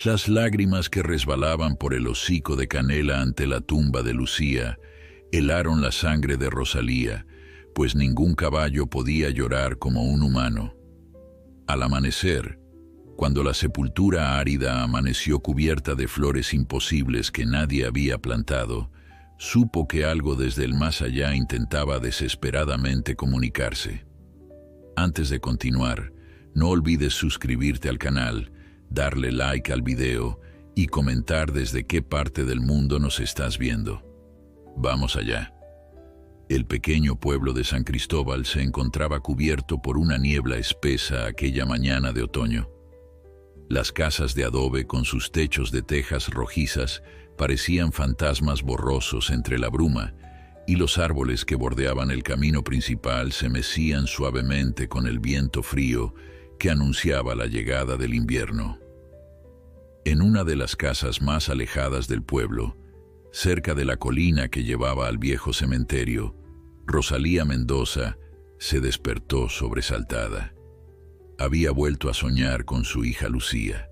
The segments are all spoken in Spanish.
Las lágrimas que resbalaban por el hocico de Canela ante la tumba de Lucía helaron la sangre de Rosalía, pues ningún caballo podía llorar como un humano. Al amanecer, cuando la sepultura árida amaneció cubierta de flores imposibles que nadie había plantado, supo que algo desde el más allá intentaba desesperadamente comunicarse. Antes de continuar, no olvides suscribirte al canal, darle like al video y comentar desde qué parte del mundo nos estás viendo. Vamos allá. El pequeño pueblo de San Cristóbal se encontraba cubierto por una niebla espesa aquella mañana de otoño. Las casas de adobe con sus techos de tejas rojizas parecían fantasmas borrosos entre la bruma, y los árboles que bordeaban el camino principal se mecían suavemente con el viento frío que anunciaba la llegada del invierno. En una de las casas más alejadas del pueblo, cerca de la colina que llevaba al viejo cementerio, Rosalía Mendoza se despertó sobresaltada. Había vuelto a soñar con su hija Lucía.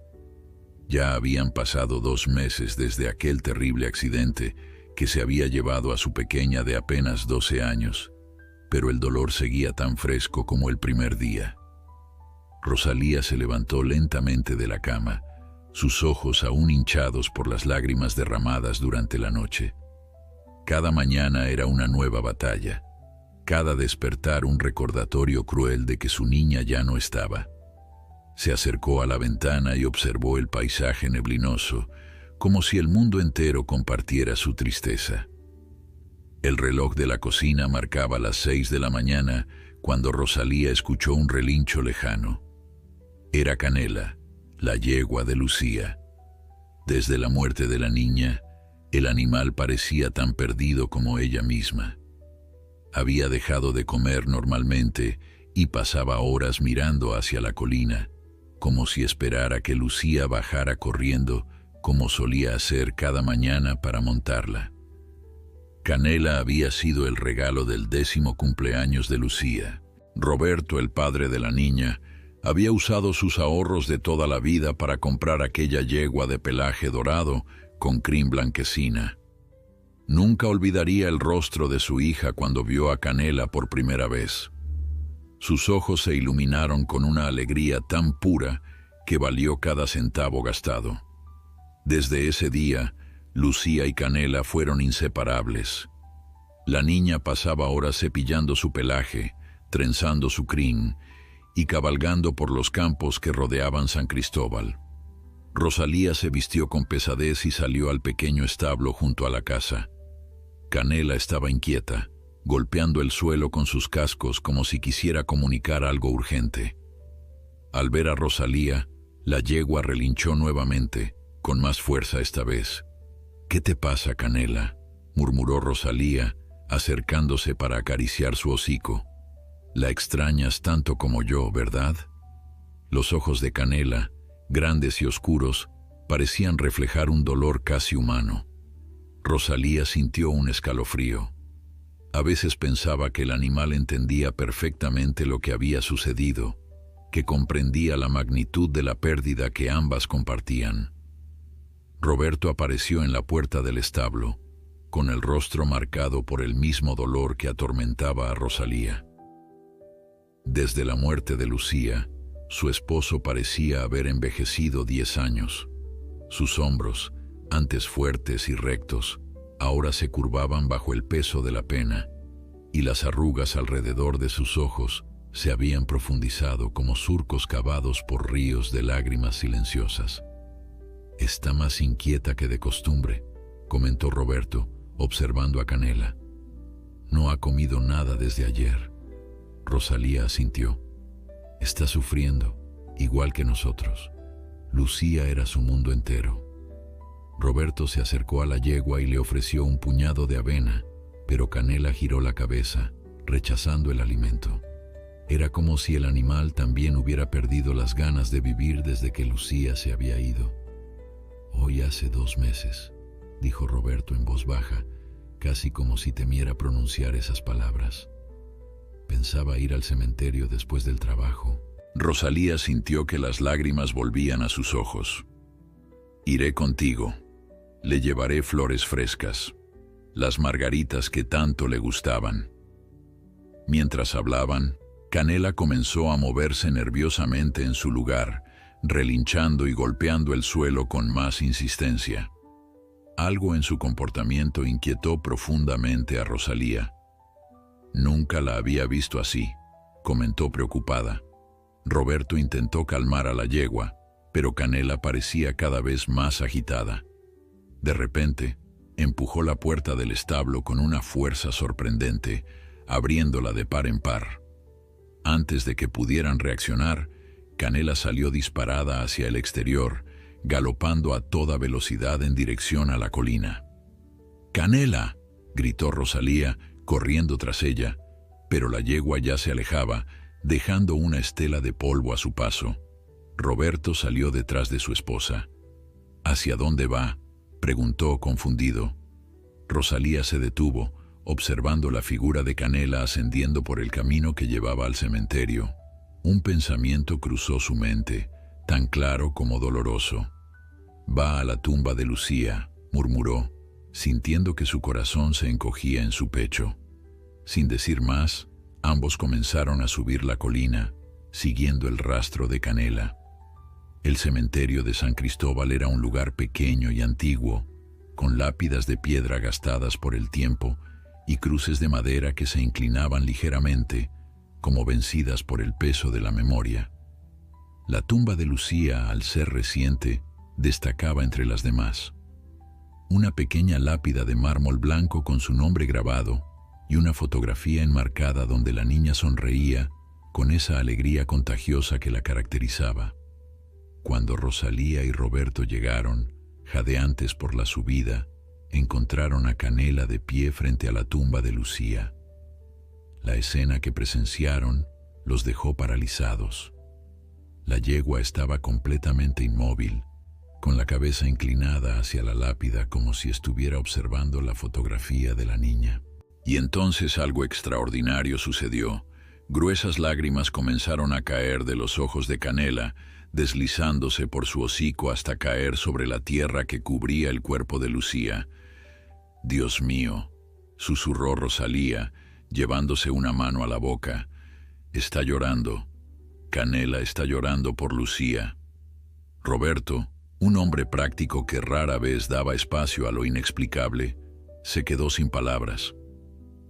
Ya habían pasado 2 meses desde aquel terrible accidente que se había llevado a su pequeña de apenas 12 años, pero el dolor seguía tan fresco como el primer día. Rosalía se levantó lentamente de la cama, sus ojos aún hinchados por las lágrimas derramadas durante la noche. Cada mañana era una nueva batalla, cada despertar un recordatorio cruel de que su niña ya no estaba. Se acercó a la ventana y observó el paisaje neblinoso, como si el mundo entero compartiera su tristeza. El reloj de la cocina marcaba las 6 de la mañana cuando Rosalía escuchó un relincho lejano. Era Canela, la yegua de Lucía. Desde la muerte de la niña, el animal parecía tan perdido como ella misma. Había dejado de comer normalmente y pasaba horas mirando hacia la colina, como si esperara que Lucía bajara corriendo, como solía hacer cada mañana para montarla. Canela había sido el regalo del 10º cumpleaños de Lucía. Roberto, el padre de la niña, había usado sus ahorros de toda la vida para comprar aquella yegua de pelaje dorado con crin blanquecina. Nunca olvidaría el rostro de su hija cuando vio a Canela por primera vez. Sus ojos se iluminaron con una alegría tan pura que valió cada centavo gastado. Desde ese día, Lucía y Canela fueron inseparables. La niña pasaba horas cepillando su pelaje, trenzando su crin y cabalgando por los campos que rodeaban San Cristóbal. Rosalía se vistió con pesadez y salió al pequeño establo junto a la casa. Canela estaba inquieta, golpeando el suelo con sus cascos como si quisiera comunicar algo urgente. Al ver a Rosalía, la yegua relinchó nuevamente, con más fuerza esta vez. «¿Qué te pasa, Canela?», murmuró Rosalía, acercándose para acariciar su hocico. «La extrañas tanto como yo, ¿verdad?». Los ojos de Canela, grandes y oscuros, parecían reflejar un dolor casi humano. Rosalía sintió un escalofrío. A veces pensaba que el animal entendía perfectamente lo que había sucedido, que comprendía la magnitud de la pérdida que ambas compartían. Roberto apareció en la puerta del establo, con el rostro marcado por el mismo dolor que atormentaba a Rosalía. Desde la muerte de Lucía, su esposo parecía haber envejecido 10 años. Sus hombros, antes fuertes y rectos, ahora se curvaban bajo el peso de la pena, y las arrugas alrededor de sus ojos se habían profundizado como surcos cavados por ríos de lágrimas silenciosas. «Está más inquieta que de costumbre», comentó Roberto, observando a Canela. «No ha comido nada desde ayer». Rosalía asintió. «Está sufriendo, igual que nosotros. Lucía era su mundo entero». Roberto se acercó a la yegua y le ofreció un puñado de avena, pero Canela giró la cabeza, rechazando el alimento. Era como si el animal también hubiera perdido las ganas de vivir desde que Lucía se había ido. «Hoy hace 2 meses», dijo Roberto en voz baja, casi como si temiera pronunciar esas palabras. Pensaba ir al cementerio después del trabajo. Rosalía sintió que las lágrimas volvían a sus ojos. Iré contigo. Le llevaré flores frescas, las margaritas que tanto le gustaban. Mientras hablaban, Canela comenzó a moverse nerviosamente en su lugar, relinchando y golpeando el suelo con más insistencia. Algo en su comportamiento inquietó profundamente a Rosalía. Nunca la había visto así, comentó preocupada. Roberto intentó calmar a la yegua, pero Canela parecía cada vez más agitada. De repente, empujó la puerta del establo con una fuerza sorprendente, abriéndola de par en par. Antes de que pudieran reaccionar, Canela salió disparada hacia el exterior, galopando a toda velocidad en dirección a la colina. ¡Canela!, gritó Rosalía, corriendo tras ella, pero la yegua ya se alejaba, dejando una estela de polvo a su paso. Roberto salió detrás de su esposa. ¿Hacia dónde va?, preguntó confundido. Rosalía se detuvo, observando la figura de Canela ascendiendo por el camino que llevaba al cementerio. Un pensamiento cruzó su mente, tan claro como doloroso. «Va a la tumba de Lucía», murmuró, sintiendo que su corazón se encogía en su pecho. Sin decir más, ambos comenzaron a subir la colina, siguiendo el rastro de Canela. El cementerio de San Cristóbal era un lugar pequeño y antiguo, con lápidas de piedra gastadas por el tiempo y cruces de madera que se inclinaban ligeramente, como vencidas por el peso de la memoria. La tumba de Lucía, al ser reciente, destacaba entre las demás. Una pequeña lápida de mármol blanco con su nombre grabado y una fotografía enmarcada donde la niña sonreía con esa alegría contagiosa que la caracterizaba. Cuando Rosalía y Roberto llegaron, jadeantes por la subida, encontraron a Canela de pie frente a la tumba de Lucía. La escena que presenciaron los dejó paralizados. La yegua estaba completamente inmóvil, con la cabeza inclinada hacia la lápida como si estuviera observando la fotografía de la niña. Y entonces algo extraordinario sucedió. Gruesas lágrimas comenzaron a caer de los ojos de Canela, deslizándose por su hocico hasta caer sobre la tierra que cubría el cuerpo de Lucía. «Dios mío», susurró Rosalía, llevándose una mano a la boca. «Está llorando. Canela está llorando por Lucía». Roberto, un hombre práctico que rara vez daba espacio a lo inexplicable, se quedó sin palabras.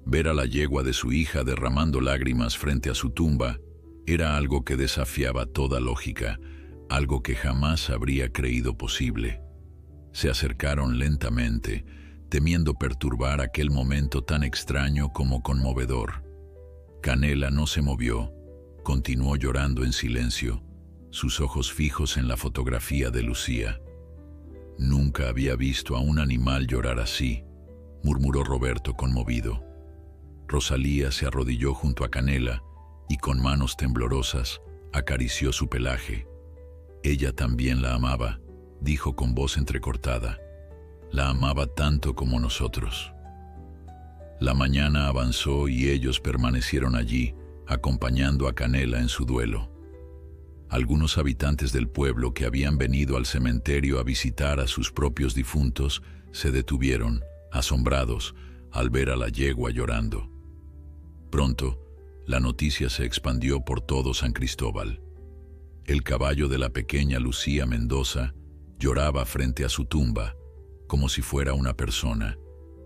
Ver a la yegua de su hija derramando lágrimas frente a su tumba era algo que desafiaba toda lógica, algo que jamás habría creído posible. Se acercaron lentamente, temiendo perturbar aquel momento tan extraño como conmovedor. Canela no se movió, continuó llorando en silencio, sus ojos fijos en la fotografía de Lucía. «Nunca había visto a un animal llorar así», murmuró Roberto conmovido. Rosalía se arrodilló junto a Canela y con manos temblorosas acarició su pelaje. Ella también la amaba, dijo con voz entrecortada. La amaba tanto como nosotros. La mañana avanzó y ellos permanecieron allí, acompañando a Canela en su duelo. Algunos habitantes del pueblo que habían venido al cementerio a visitar a sus propios difuntos se detuvieron, asombrados, al ver a la yegua llorando. Pronto, la noticia se expandió por todo San Cristóbal. El caballo de la pequeña Lucía Mendoza lloraba frente a su tumba, como si fuera una persona,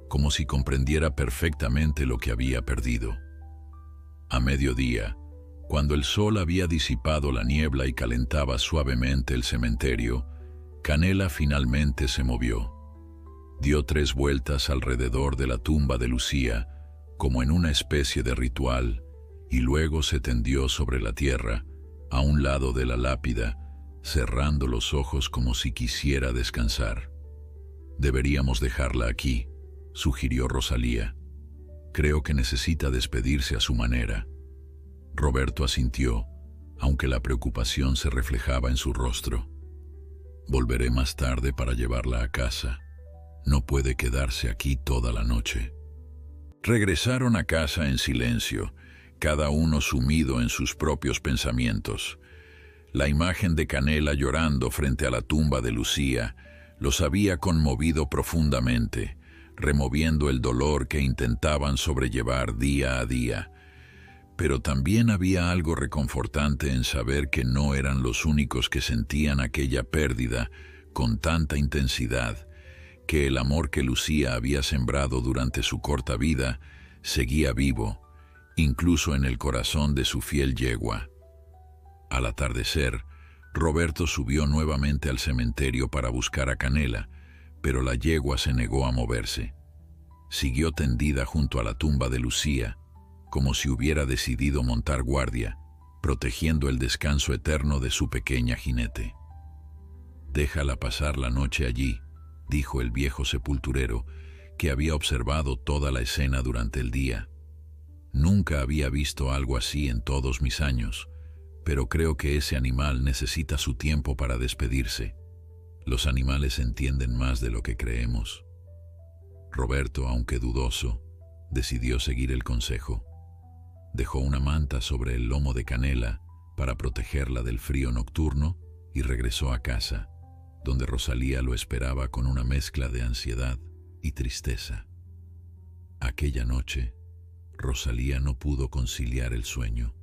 como si comprendiera perfectamente lo que había perdido. A mediodía, cuando el sol había disipado la niebla y calentaba suavemente el cementerio, Canela finalmente se movió. Dio 3 vueltas alrededor de la tumba de Lucía, como en una especie de ritual, y luego se tendió sobre la tierra, a un lado de la lápida, cerrando los ojos como si quisiera descansar. «Deberíamos dejarla aquí», sugirió Rosalía. «Creo que necesita despedirse a su manera». Roberto asintió, aunque la preocupación se reflejaba en su rostro. «Volveré más tarde para llevarla a casa. No puede quedarse aquí toda la noche». Regresaron a casa en silencio, cada uno sumido en sus propios pensamientos. La imagen de Canela llorando frente a la tumba de Lucía Los había conmovido profundamente, removiendo el dolor que intentaban sobrellevar día a día. Pero también había algo reconfortante en saber que no eran los únicos que sentían aquella pérdida con tanta intensidad, que el amor que Lucía había sembrado durante su corta vida seguía vivo, incluso en el corazón de su fiel yegua. Al atardecer, Roberto subió nuevamente al cementerio para buscar a Canela, pero la yegua se negó a moverse. Siguió tendida junto a la tumba de Lucía, como si hubiera decidido montar guardia, protegiendo el descanso eterno de su pequeña jinete. «Déjala pasar la noche allí», dijo el viejo sepulturero, que había observado toda la escena durante el día. «Nunca había visto algo así en todos mis años, pero creo que ese animal necesita su tiempo para despedirse. Los animales entienden más de lo que creemos». Roberto, aunque dudoso, decidió seguir el consejo. Dejó una manta sobre el lomo de Canela para protegerla del frío nocturno y regresó a casa, donde Rosalía lo esperaba con una mezcla de ansiedad y tristeza. Aquella noche, Rosalía no pudo conciliar el sueño.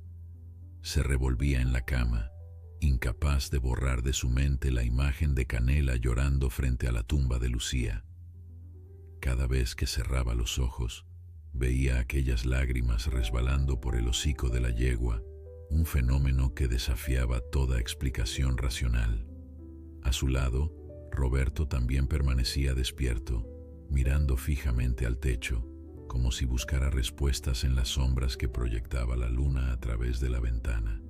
Se revolvía en la cama, incapaz de borrar de su mente la imagen de Canela llorando frente a la tumba de Lucía. Cada vez que cerraba los ojos, veía aquellas lágrimas resbalando por el hocico de la yegua, un fenómeno que desafiaba toda explicación racional. A su lado, Roberto también permanecía despierto, mirando fijamente al techo, como si buscara respuestas en las sombras que proyectaba la luna a través de la ventana.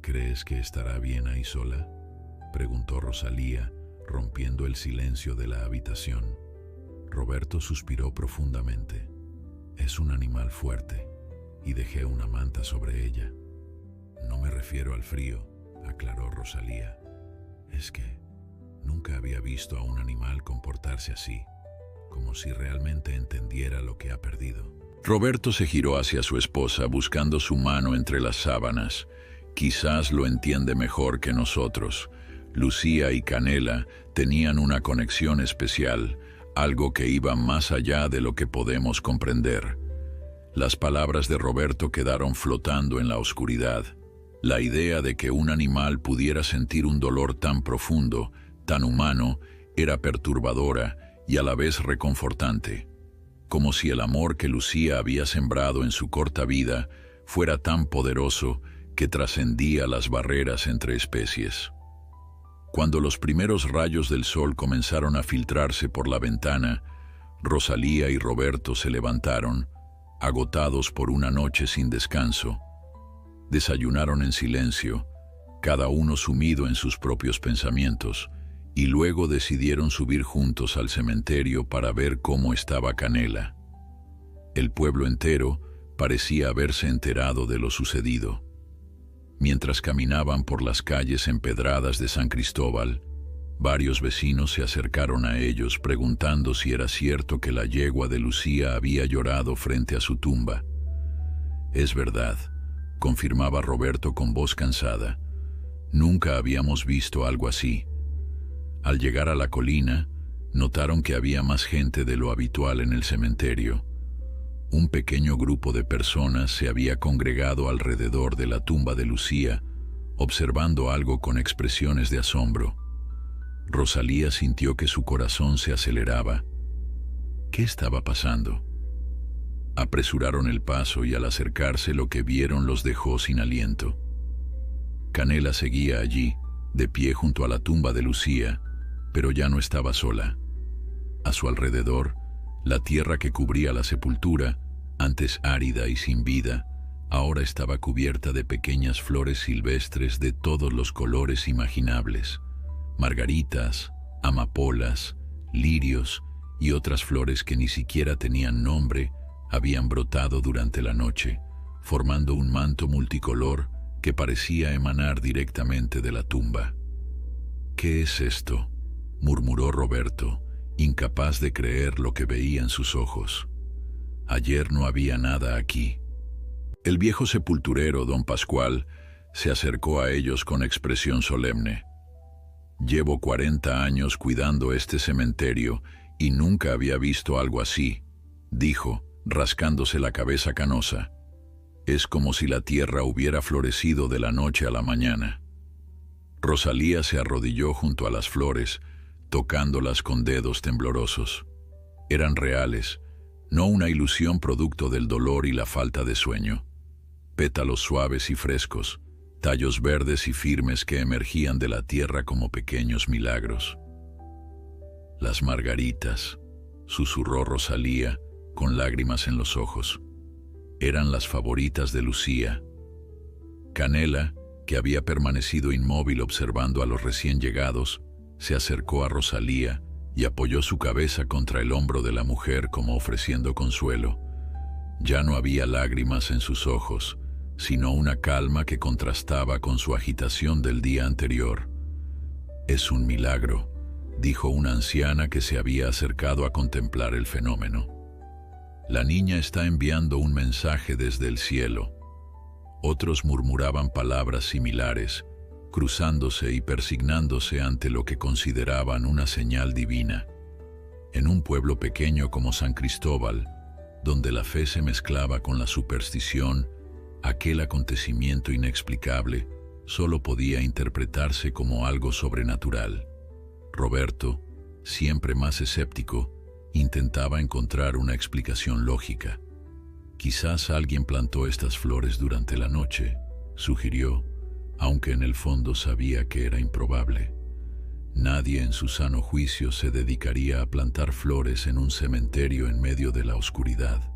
«¿Crees que estará bien ahí sola?», preguntó Rosalía, rompiendo el silencio de la habitación. Roberto suspiró profundamente. «Es un animal fuerte, y dejé una manta sobre ella». «No me refiero al frío», aclaró Rosalía. «Es que nunca había visto a un animal comportarse así, como si realmente entendiera lo que ha perdido». Roberto se giró hacia su esposa buscando su mano entre las sábanas. «Quizás lo entiende mejor que nosotros. Lucía y Canela tenían una conexión especial, algo que iba más allá de lo que podemos comprender». Las palabras de Roberto quedaron flotando en la oscuridad. La idea de que un animal pudiera sentir un dolor tan profundo, tan humano, era perturbadora y a la vez reconfortante, como si el amor que Lucía había sembrado en su corta vida fuera tan poderoso que trascendía las barreras entre especies. Cuando los primeros rayos del sol comenzaron a filtrarse por la ventana, Rosalía y Roberto se levantaron, agotados por una noche sin descanso. Desayunaron en silencio, cada uno sumido en sus propios pensamientos, y luego decidieron subir juntos al cementerio para ver cómo estaba Canela. El pueblo entero parecía haberse enterado de lo sucedido. Mientras caminaban por las calles empedradas de San Cristóbal, varios vecinos se acercaron a ellos preguntando si era cierto que la yegua de Lucía había llorado frente a su tumba. «Es verdad», confirmaba Roberto con voz cansada. «Nunca habíamos visto algo así». Al llegar a la colina, notaron que había más gente de lo habitual en el cementerio. Un pequeño grupo de personas se había congregado alrededor de la tumba de Lucía, observando algo con expresiones de asombro. Rosalía sintió que su corazón se aceleraba. ¿Qué estaba pasando? Apresuraron el paso y al acercarse lo que vieron los dejó sin aliento. Canela seguía allí, de pie junto a la tumba de Lucía, pero ya no estaba sola. A su alrededor, la tierra que cubría la sepultura, antes árida y sin vida, ahora estaba cubierta de pequeñas flores silvestres de todos los colores imaginables. Margaritas, amapolas, lirios y otras flores que ni siquiera tenían nombre habían brotado durante la noche, formando un manto multicolor que parecía emanar directamente de la tumba. «¿Qué es esto?», murmuró Roberto, incapaz de creer lo que veía en sus ojos. «Ayer no había nada aquí». El viejo sepulturero, don Pascual, se acercó a ellos con expresión solemne. Llevo 40 años cuidando este cementerio y nunca había visto algo así, dijo, rascándose la cabeza canosa. Es como si la tierra hubiera florecido de la noche a la mañana. Rosalía se arrodilló junto a las flores, tocándolas con dedos temblorosos. Eran reales, no una ilusión producto del dolor y la falta de sueño. Pétalos suaves y frescos, tallos verdes y firmes que emergían de la tierra como pequeños milagros. Las margaritas, susurró Rosalía, con lágrimas en los ojos. Eran las favoritas de Lucía. Canela, que había permanecido inmóvil observando a los recién llegados, se acercó a Rosalía y apoyó su cabeza contra el hombro de la mujer como ofreciendo consuelo. Ya no había lágrimas en sus ojos, sino una calma que contrastaba con su agitación del día anterior. «Es un milagro», dijo una anciana que se había acercado a contemplar el fenómeno. «La niña está enviando un mensaje desde el cielo». Otros murmuraban palabras similares, cruzándose y persignándose ante lo que consideraban una señal divina. En un pueblo pequeño como San Cristóbal, donde la fe se mezclaba con la superstición, aquel acontecimiento inexplicable solo podía interpretarse como algo sobrenatural. Roberto, siempre más escéptico, intentaba encontrar una explicación lógica. «Quizás alguien plantó estas flores durante la noche», sugirió, aunque en el fondo sabía que era improbable. Nadie en su sano juicio se dedicaría a plantar flores en un cementerio en medio de la oscuridad.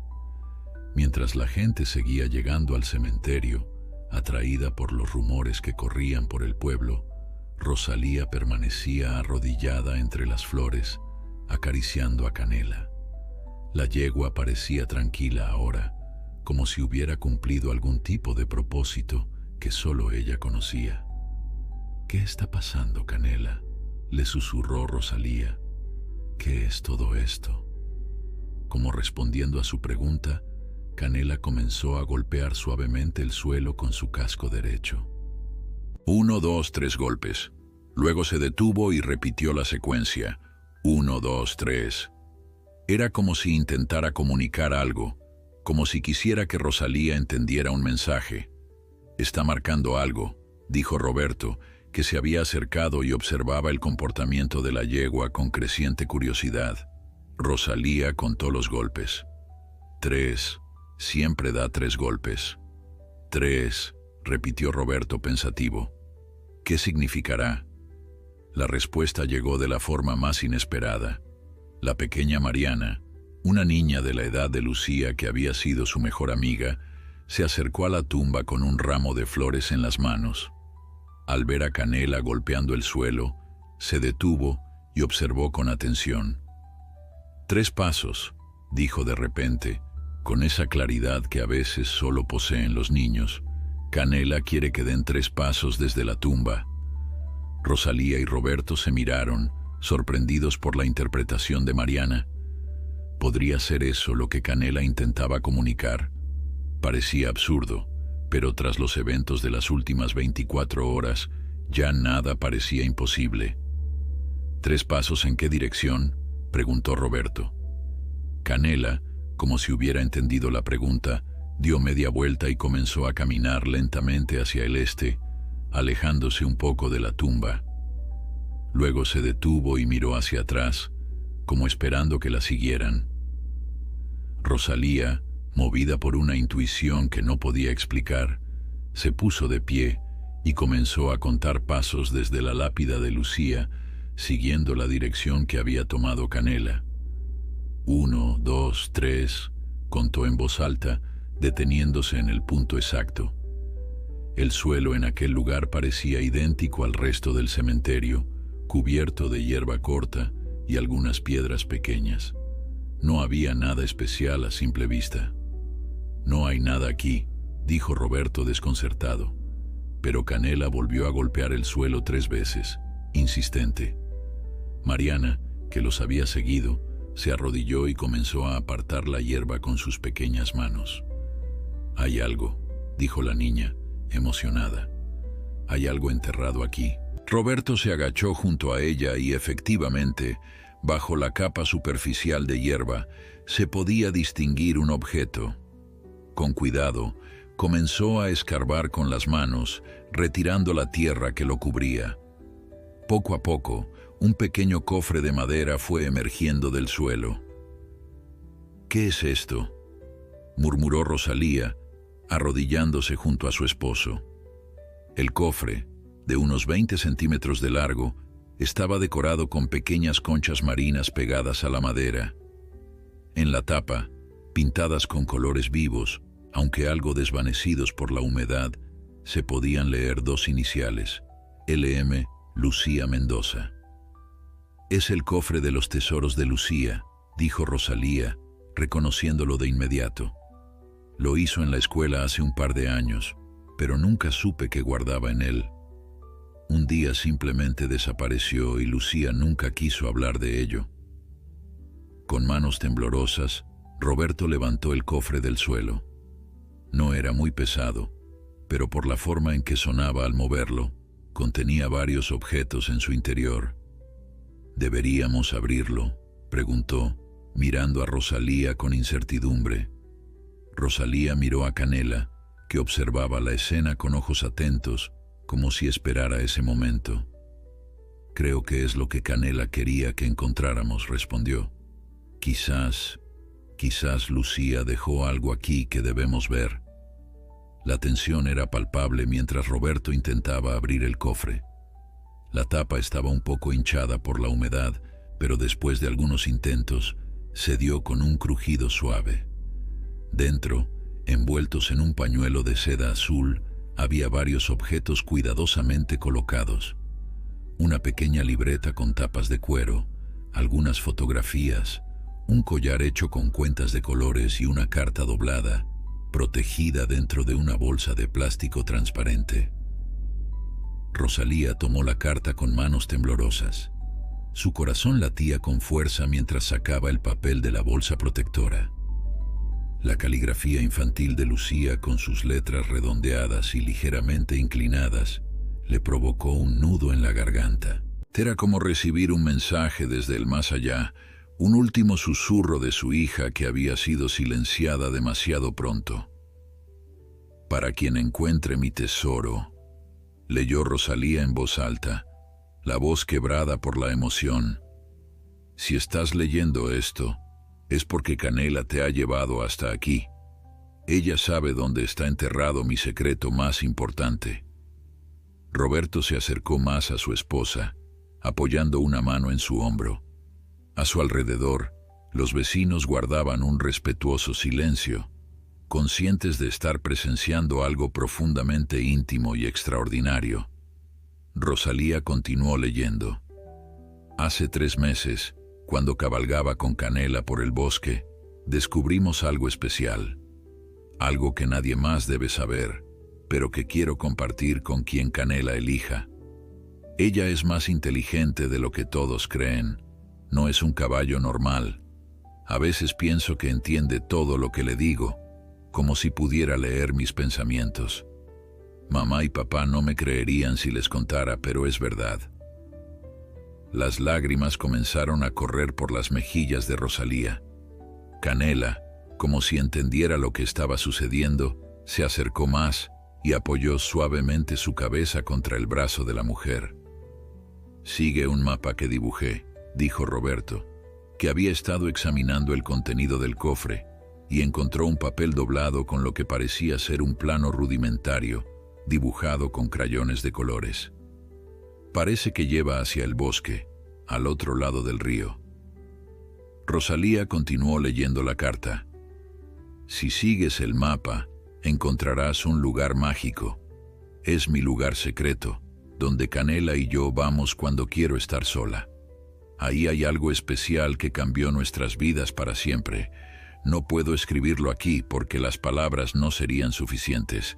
Mientras la gente seguía llegando al cementerio, atraída por los rumores que corrían por el pueblo, Rosalía permanecía arrodillada entre las flores, acariciando a Canela. La yegua parecía tranquila ahora, como si hubiera cumplido algún tipo de propósito que solo ella conocía. «¿Qué está pasando, Canela?», le susurró Rosalía. «¿Qué es todo esto?». Como respondiendo a su pregunta, Canela comenzó a golpear suavemente el suelo con su casco derecho. 1, 2, 3 golpes. Luego se detuvo y repitió la secuencia. 1, 2, 3. Era como si intentara comunicar algo, como si quisiera que Rosalía entendiera un mensaje. «Está marcando algo», dijo Roberto, que se había acercado y observaba el comportamiento de la yegua con creciente curiosidad. Rosalía contó los golpes. 3. Siempre da 3 golpes. 3, repitió Roberto pensativo. «¿Qué significará?». La respuesta llegó de la forma más inesperada. La pequeña Mariana, una niña de la edad de Lucía que había sido su mejor amiga, se acercó a la tumba con un ramo de flores en las manos. Al ver a Canela golpeando el suelo, se detuvo y observó con atención. 3 pasos, dijo de repente, con esa claridad que a veces solo poseen los niños. Canela quiere que den 3 pasos desde la tumba. Rosalía y Roberto se miraron, sorprendidos por la interpretación de Mariana. ¿Podría ser eso lo que Canela intentaba comunicar? Parecía absurdo, pero tras los eventos de las últimas 24 horas, ya nada parecía imposible. «¿3 pasos en qué dirección?», preguntó Roberto. Canela, como si hubiera entendido la pregunta, dio media vuelta y comenzó a caminar lentamente hacia el este, alejándose un poco de la tumba. Luego se detuvo y miró hacia atrás, como esperando que la siguieran. Rosalía, movida por una intuición que no podía explicar, se puso de pie y comenzó a contar pasos desde la lápida de Lucía, siguiendo la dirección que había tomado Canela. 1, 2, 3, contó en voz alta, deteniéndose en el punto exacto. El suelo en aquel lugar parecía idéntico al resto del cementerio, cubierto de hierba corta y algunas piedras pequeñas. No había nada especial a simple vista. «No hay nada aquí», dijo Roberto desconcertado. Pero Canela volvió a golpear el suelo 3 veces, insistente. Mariana, que los había seguido, se arrodilló y comenzó a apartar la hierba con sus pequeñas manos. «Hay algo», dijo la niña, emocionada. «Hay algo enterrado aquí». Roberto se agachó junto a ella y efectivamente, bajo la capa superficial de hierba, se podía distinguir un objeto. Con cuidado, comenzó a escarbar con las manos, retirando la tierra que lo cubría. Poco a poco, un pequeño cofre de madera fue emergiendo del suelo. «¿Qué es esto?», murmuró Rosalía, arrodillándose junto a su esposo. El cofre, de unos 20 centímetros de largo, estaba decorado con pequeñas conchas marinas pegadas a la madera. En la tapa, pintadas con colores vivos, aunque algo desvanecidos por la humedad, se podían leer dos iniciales: LM Lucía Mendoza. «Es el cofre de los tesoros de Lucía», dijo Rosalía, reconociéndolo de inmediato. «Lo hizo en la escuela hace un par de años, pero nunca supe qué guardaba en él. Un día simplemente desapareció y Lucía nunca quiso hablar de ello». Con manos temblorosas, Roberto levantó el cofre del suelo. No era muy pesado, pero por la forma en que sonaba al moverlo, contenía varios objetos en su interior. «¿Deberíamos abrirlo?», preguntó, mirando a Rosalía con incertidumbre. Rosalía miró a Canela, que observaba la escena con ojos atentos, como si esperara ese momento. «Creo que es lo que Canela quería que encontráramos», respondió. Quizás Lucía dejó algo aquí que debemos ver». La tensión era palpable mientras Roberto intentaba abrir el cofre. La tapa estaba un poco hinchada por la humedad, pero después de algunos intentos, cedió con un crujido suave. Dentro, envueltos en un pañuelo de seda azul, había varios objetos cuidadosamente colocados. Una pequeña libreta con tapas de cuero, algunas fotografías, un collar hecho con cuentas de colores y una carta doblada, protegida dentro de una bolsa de plástico transparente. Rosalía tomó la carta con manos temblorosas. Su corazón latía con fuerza mientras sacaba el papel de la bolsa protectora. La caligrafía infantil de Lucía, con sus letras redondeadas y ligeramente inclinadas, le provocó un nudo en la garganta. Era como recibir un mensaje desde el más allá, un último susurro de su hija que había sido silenciada demasiado pronto. «Para quien encuentre mi tesoro», leyó Rosalía en voz alta, la voz quebrada por la emoción. «Si estás leyendo esto, es porque Canela te ha llevado hasta aquí. Ella sabe dónde está enterrado mi secreto más importante». Roberto se acercó más a su esposa, apoyando una mano en su hombro. A su alrededor, los vecinos guardaban un respetuoso silencio, conscientes de estar presenciando algo profundamente íntimo y extraordinario. Rosalía continuó leyendo. «Hace 3 meses, cuando cabalgaba con Canela por el bosque, descubrimos algo especial. Algo que nadie más debe saber, pero que quiero compartir con quien Canela elija. Ella es más inteligente de lo que todos creen. No es un caballo normal. A veces pienso que entiende todo lo que le digo, como si pudiera leer mis pensamientos. Mamá y papá no me creerían si les contara, pero es verdad». Las lágrimas comenzaron a correr por las mejillas de Rosalía. Canela, como si entendiera lo que estaba sucediendo, se acercó más y apoyó suavemente su cabeza contra el brazo de la mujer. «Sigue un mapa que dibujé», dijo Roberto, que había estado examinando el contenido del cofre y encontró un papel doblado con lo que parecía ser un plano rudimentario, dibujado con crayones de colores. «Parece que lleva hacia el bosque, al otro lado del río». Rosalía continuó leyendo la carta. «Si sigues el mapa, encontrarás un lugar mágico. Es mi lugar secreto, donde Canela y yo vamos cuando quiero estar sola. Ahí hay algo especial que cambió nuestras vidas para siempre. No puedo escribirlo aquí porque las palabras no serían suficientes.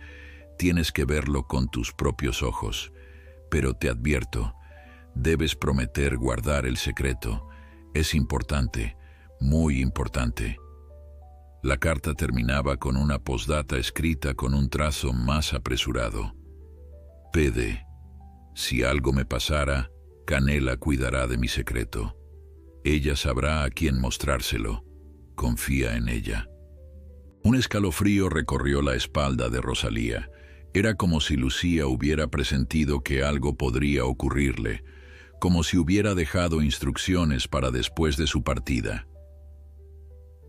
Tienes que verlo con tus propios ojos. Pero te advierto, debes prometer guardar el secreto. Es importante, muy importante». La carta terminaba con una postdata escrita con un trazo más apresurado. «PD. Si algo me pasara, Canela cuidará de mi secreto. Ella sabrá a quién mostrárselo. Confía en ella. Un escalofrío recorrió la espalda de Rosalía. Era como si Lucía hubiera presentido que algo podría ocurrirle, como si hubiera dejado instrucciones para después de su partida.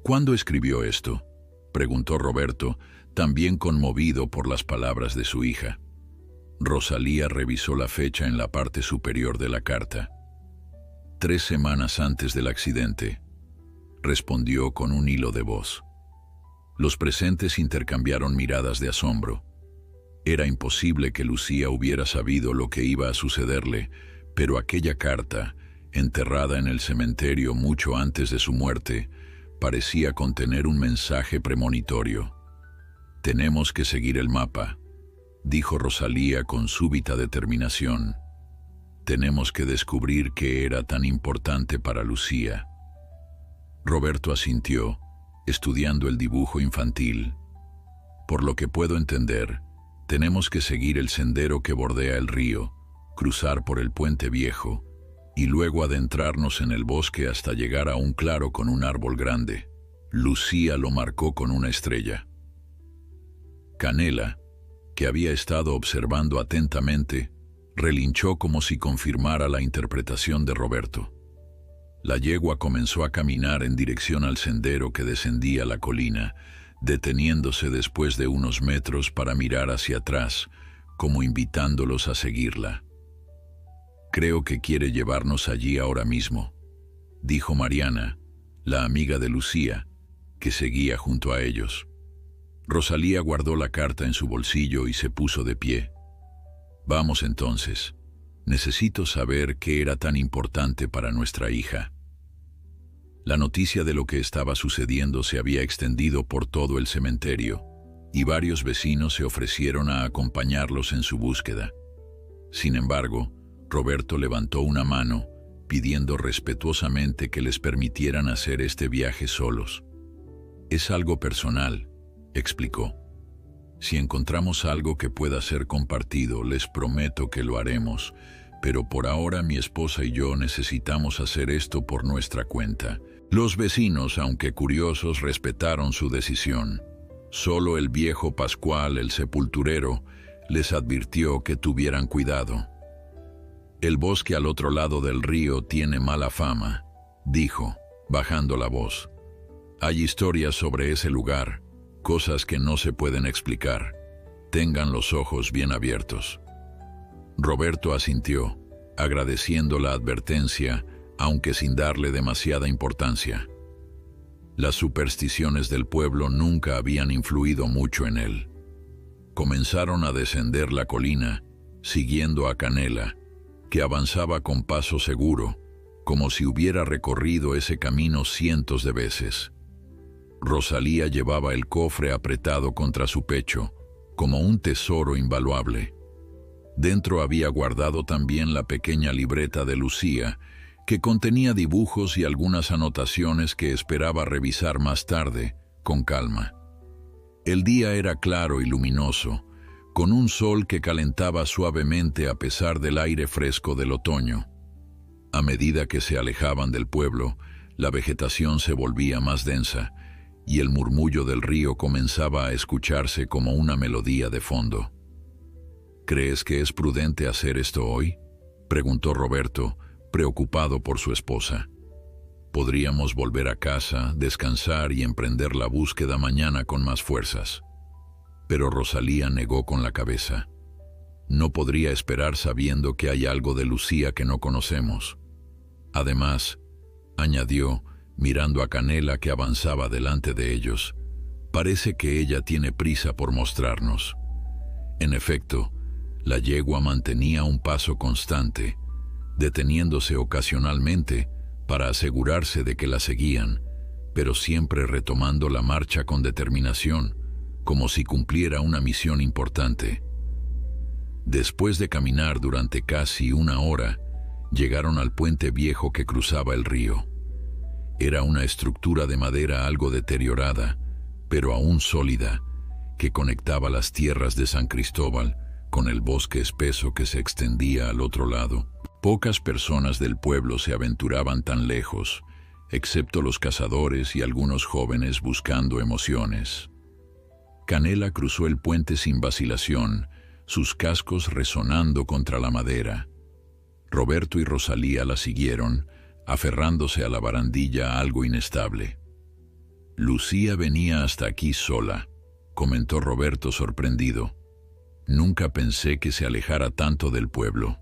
¿Cuándo escribió esto?, preguntó Roberto, también conmovido por las palabras de su hija. Rosalía revisó la fecha en la parte superior de la carta. 3 semanas antes del accidente, respondió con un hilo de voz. Los presentes intercambiaron miradas de asombro. Era imposible que Lucía hubiera sabido lo que iba a sucederle, pero aquella carta, enterrada en el cementerio mucho antes de su muerte, parecía contener un mensaje premonitorio. «Tenemos que seguir el mapa», dijo Rosalía con súbita determinación. «Tenemos que descubrir qué era tan importante para Lucía». Roberto asintió, estudiando el dibujo infantil. «Por lo que puedo entender, tenemos que seguir el sendero que bordea el río, cruzar por el puente viejo y luego adentrarnos en el bosque hasta llegar a un claro con un árbol grande». Lucía lo marcó con una estrella. Canela, que había estado observando atentamente, relinchó como si confirmara la interpretación de Roberto. La yegua comenzó a caminar en dirección al sendero que descendía la colina, deteniéndose después de unos metros para mirar hacia atrás, como invitándolos a seguirla. «Creo que quiere llevarnos allí ahora mismo», dijo Mariana, la amiga de Lucía, que seguía junto a ellos. Rosalía guardó la carta en su bolsillo y se puso de pie. «Vamos entonces. Necesito saber qué era tan importante para nuestra hija». La noticia de lo que estaba sucediendo se había extendido por todo el cementerio, y varios vecinos se ofrecieron a acompañarlos en su búsqueda. Sin embargo, Roberto levantó una mano, pidiendo respetuosamente que les permitieran hacer este viaje solos. «Es algo personal», explicó. «Si encontramos algo que pueda ser compartido, les prometo que lo haremos, pero por ahora mi esposa y yo necesitamos hacer esto por nuestra cuenta». Los vecinos, aunque curiosos, respetaron su decisión. Solo el viejo Pascual, el sepulturero, les advirtió que tuvieran cuidado. «El bosque al otro lado del río tiene mala fama», dijo, bajando la voz. «Hay historias sobre ese lugar, cosas que no se pueden explicar. Tengan los ojos bien abiertos». Roberto asintió, agradeciendo la advertencia, aunque sin darle demasiada importancia. Las supersticiones del pueblo nunca habían influido mucho en él. Comenzaron a descender la colina, siguiendo a Canela, que avanzaba con paso seguro, como si hubiera recorrido ese camino cientos de veces. Rosalía llevaba el cofre apretado contra su pecho, como un tesoro invaluable. Dentro había guardado también la pequeña libreta de Lucía, que contenía dibujos y algunas anotaciones que esperaba revisar más tarde, con calma. El día era claro y luminoso, con un sol que calentaba suavemente a pesar del aire fresco del otoño. A medida que se alejaban del pueblo, la vegetación se volvía más densa, y el murmullo del río comenzaba a escucharse como una melodía de fondo. «¿Crees que es prudente hacer esto hoy?», preguntó Roberto, preocupado por su esposa. «Podríamos volver a casa, descansar y emprender la búsqueda mañana con más fuerzas». Pero Rosalía negó con la cabeza. «No podría esperar sabiendo que hay algo de Lucía que no conocemos. Además», añadió, mirando a Canela que avanzaba delante de ellos, «parece que ella tiene prisa por mostrarnos». En efecto, la yegua mantenía un paso constante, deteniéndose ocasionalmente para asegurarse de que la seguían, pero siempre retomando la marcha con determinación, como si cumpliera una misión importante. Después de caminar durante casi 1 hora, llegaron al puente viejo que cruzaba el río. Era una estructura de madera algo deteriorada, pero aún sólida, que conectaba las tierras de San Cristóbal con el bosque espeso que se extendía al otro lado. Pocas personas del pueblo se aventuraban tan lejos, excepto los cazadores y algunos jóvenes buscando emociones. Canela cruzó el puente sin vacilación, sus cascos resonando contra la madera. Roberto y Rosalía la siguieron, aferrándose a la barandilla algo inestable. Lucía venía hasta aquí sola, comentó Roberto sorprendido. Nunca pensé que se alejara tanto del pueblo.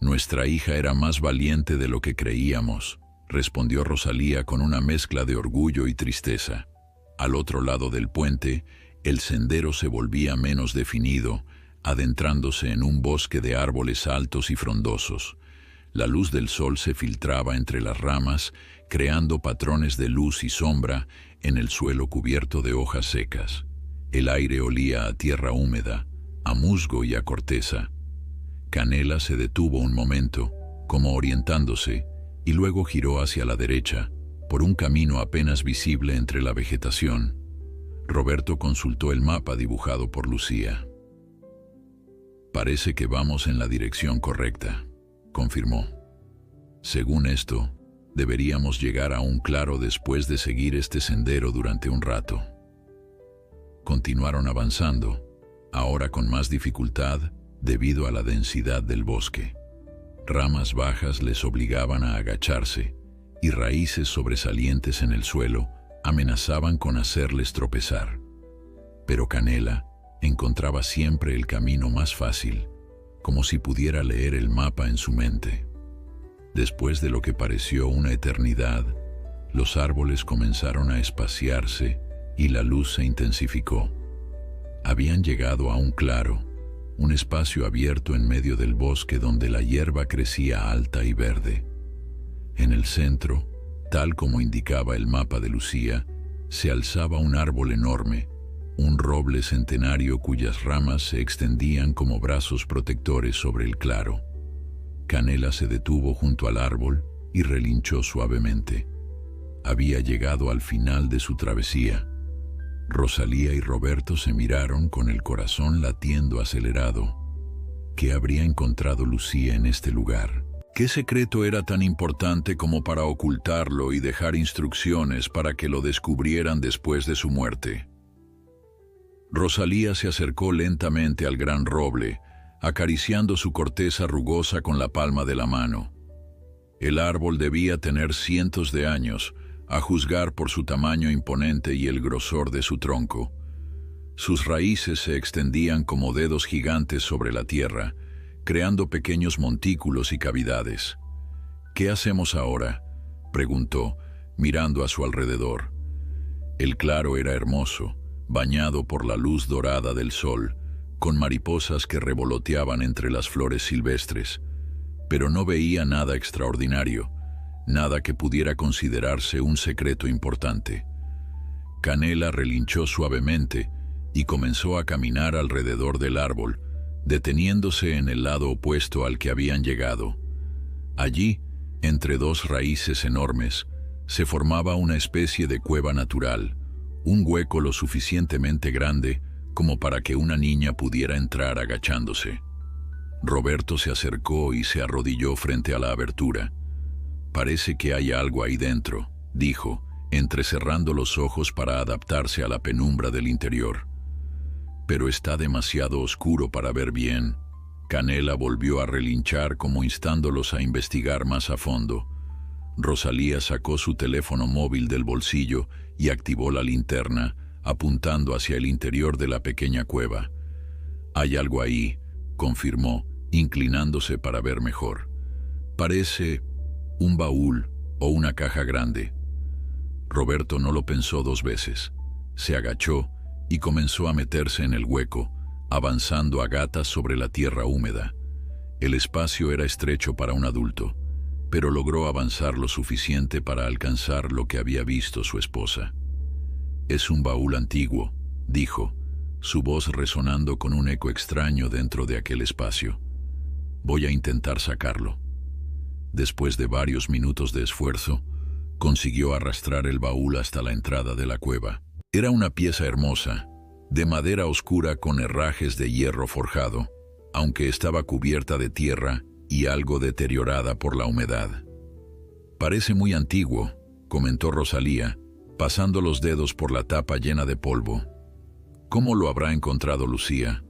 Nuestra hija era más valiente de lo que creíamos, respondió Rosalía con una mezcla de orgullo y tristeza. Al otro lado del puente, el sendero se volvía menos definido, adentrándose en un bosque de árboles altos y frondosos. La luz del sol se filtraba entre las ramas, creando patrones de luz y sombra en el suelo cubierto de hojas secas. El aire olía a tierra húmeda, a musgo y a corteza. Canela se detuvo un momento, como orientándose, y luego giró hacia la derecha, por un camino apenas visible entre la vegetación. Roberto consultó el mapa dibujado por Lucía. Parece que vamos en la dirección correcta, confirmó. Según esto, deberíamos llegar a un claro después de seguir este sendero durante un rato. Continuaron avanzando, ahora con más dificultad debido a la densidad del bosque. Ramas bajas les obligaban a agacharse, y raíces sobresalientes en el suelo amenazaban con hacerles tropezar. Pero Canela encontraba siempre el camino más fácil, como si pudiera leer el mapa en su mente. Después de lo que pareció una eternidad, los árboles comenzaron a espaciarse y la luz se intensificó. Habían llegado a un claro, un espacio abierto en medio del bosque donde la hierba crecía alta y verde. En el centro, tal como indicaba el mapa de Lucía, se alzaba un árbol enorme, un roble centenario cuyas ramas se extendían como brazos protectores sobre el claro. Canela se detuvo junto al árbol y relinchó suavemente. Había llegado al final de su travesía. Rosalía y Roberto se miraron con el corazón latiendo acelerado. ¿Qué habría encontrado Lucía en este lugar? ¿Qué secreto era tan importante como para ocultarlo y dejar instrucciones para que lo descubrieran después de su muerte? Rosalía se acercó lentamente al gran roble, acariciando su corteza rugosa con la palma de la mano. El árbol debía tener cientos de años, a juzgar por su tamaño imponente y el grosor de su tronco. Sus raíces se extendían como dedos gigantes sobre la tierra, creando pequeños montículos y cavidades. ¿Qué hacemos ahora?, preguntó, mirando a su alrededor. El claro era hermoso, bañado por la luz dorada del sol, con mariposas que revoloteaban entre las flores silvestres, pero no veía nada extraordinario, nada que pudiera considerarse un secreto importante. Canela relinchó suavemente y comenzó a caminar alrededor del árbol, deteniéndose en el lado opuesto al que habían llegado. Allí, entre dos raíces enormes, se formaba una especie de cueva natural, un hueco lo suficientemente grande como para que una niña pudiera entrar agachándose. Roberto se acercó y se arrodilló frente a la abertura. «Parece que hay algo ahí dentro», dijo, entrecerrando los ojos para adaptarse a la penumbra del interior. «Pero está demasiado oscuro para ver bien». Canela volvió a relinchar como instándolos a investigar más a fondo. Rosalía sacó su teléfono móvil del bolsillo y activó la linterna, apuntando hacia el interior de la pequeña cueva. «Hay algo ahí», confirmó, inclinándose para ver mejor. «Parece un baúl o una caja grande». Roberto no lo pensó dos veces. Se agachó y comenzó a meterse en el hueco, avanzando a gatas sobre la tierra húmeda. El espacio era estrecho para un adulto, pero logró avanzar lo suficiente para alcanzar lo que había visto su esposa. «Es un baúl antiguo», dijo, su voz resonando con un eco extraño dentro de aquel espacio. «Voy a intentar sacarlo». Después de varios minutos de esfuerzo, consiguió arrastrar el baúl hasta la entrada de la cueva. Era una pieza hermosa, de madera oscura con herrajes de hierro forjado, aunque estaba cubierta de tierra y algo deteriorada por la humedad. «Parece muy antiguo», comentó Rosalía, pasando los dedos por la tapa llena de polvo. «¿Cómo lo habrá encontrado Lucía?»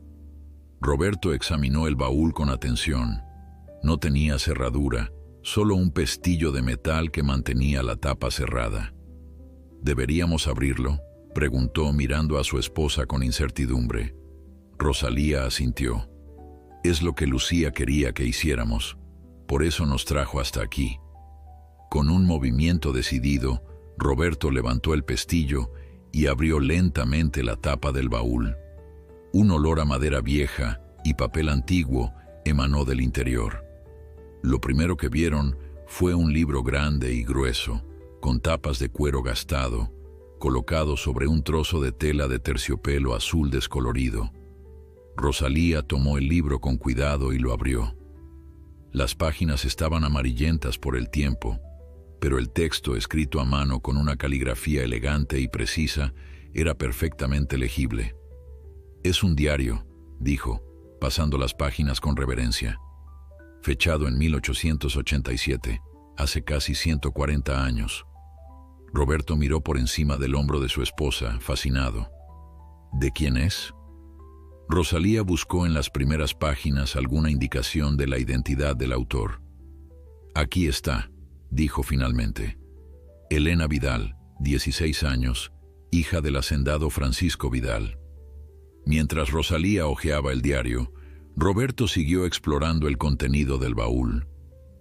Roberto examinó el baúl con atención. No tenía cerradura, solo un pestillo de metal que mantenía la tapa cerrada. «¿Deberíamos abrirlo?», preguntó mirando a su esposa con incertidumbre. Rosalía asintió. «Es lo que Lucía quería que hiciéramos. Por eso nos trajo hasta aquí». Con un movimiento decidido, Roberto levantó el pestillo y abrió lentamente la tapa del baúl. Un olor a madera vieja y papel antiguo emanó del interior. Lo primero que vieron fue un libro grande y grueso, con tapas de cuero gastado, colocado sobre un trozo de tela de terciopelo azul descolorido. Rosalía tomó el libro con cuidado y lo abrió. Las páginas estaban amarillentas por el tiempo, pero el texto, escrito a mano con una caligrafía elegante y precisa, era perfectamente legible. «Es un diario», dijo, pasando las páginas con reverencia. «Fechado en 1887, hace casi 140 años». Roberto miró por encima del hombro de su esposa, fascinado. «¿De quién es?». Rosalía buscó en las primeras páginas alguna indicación de la identidad del autor. «Aquí está», dijo finalmente. «Elena Vidal, 16 años, hija del hacendado Francisco Vidal». Mientras Rosalía hojeaba el diario, Roberto siguió explorando el contenido del baúl.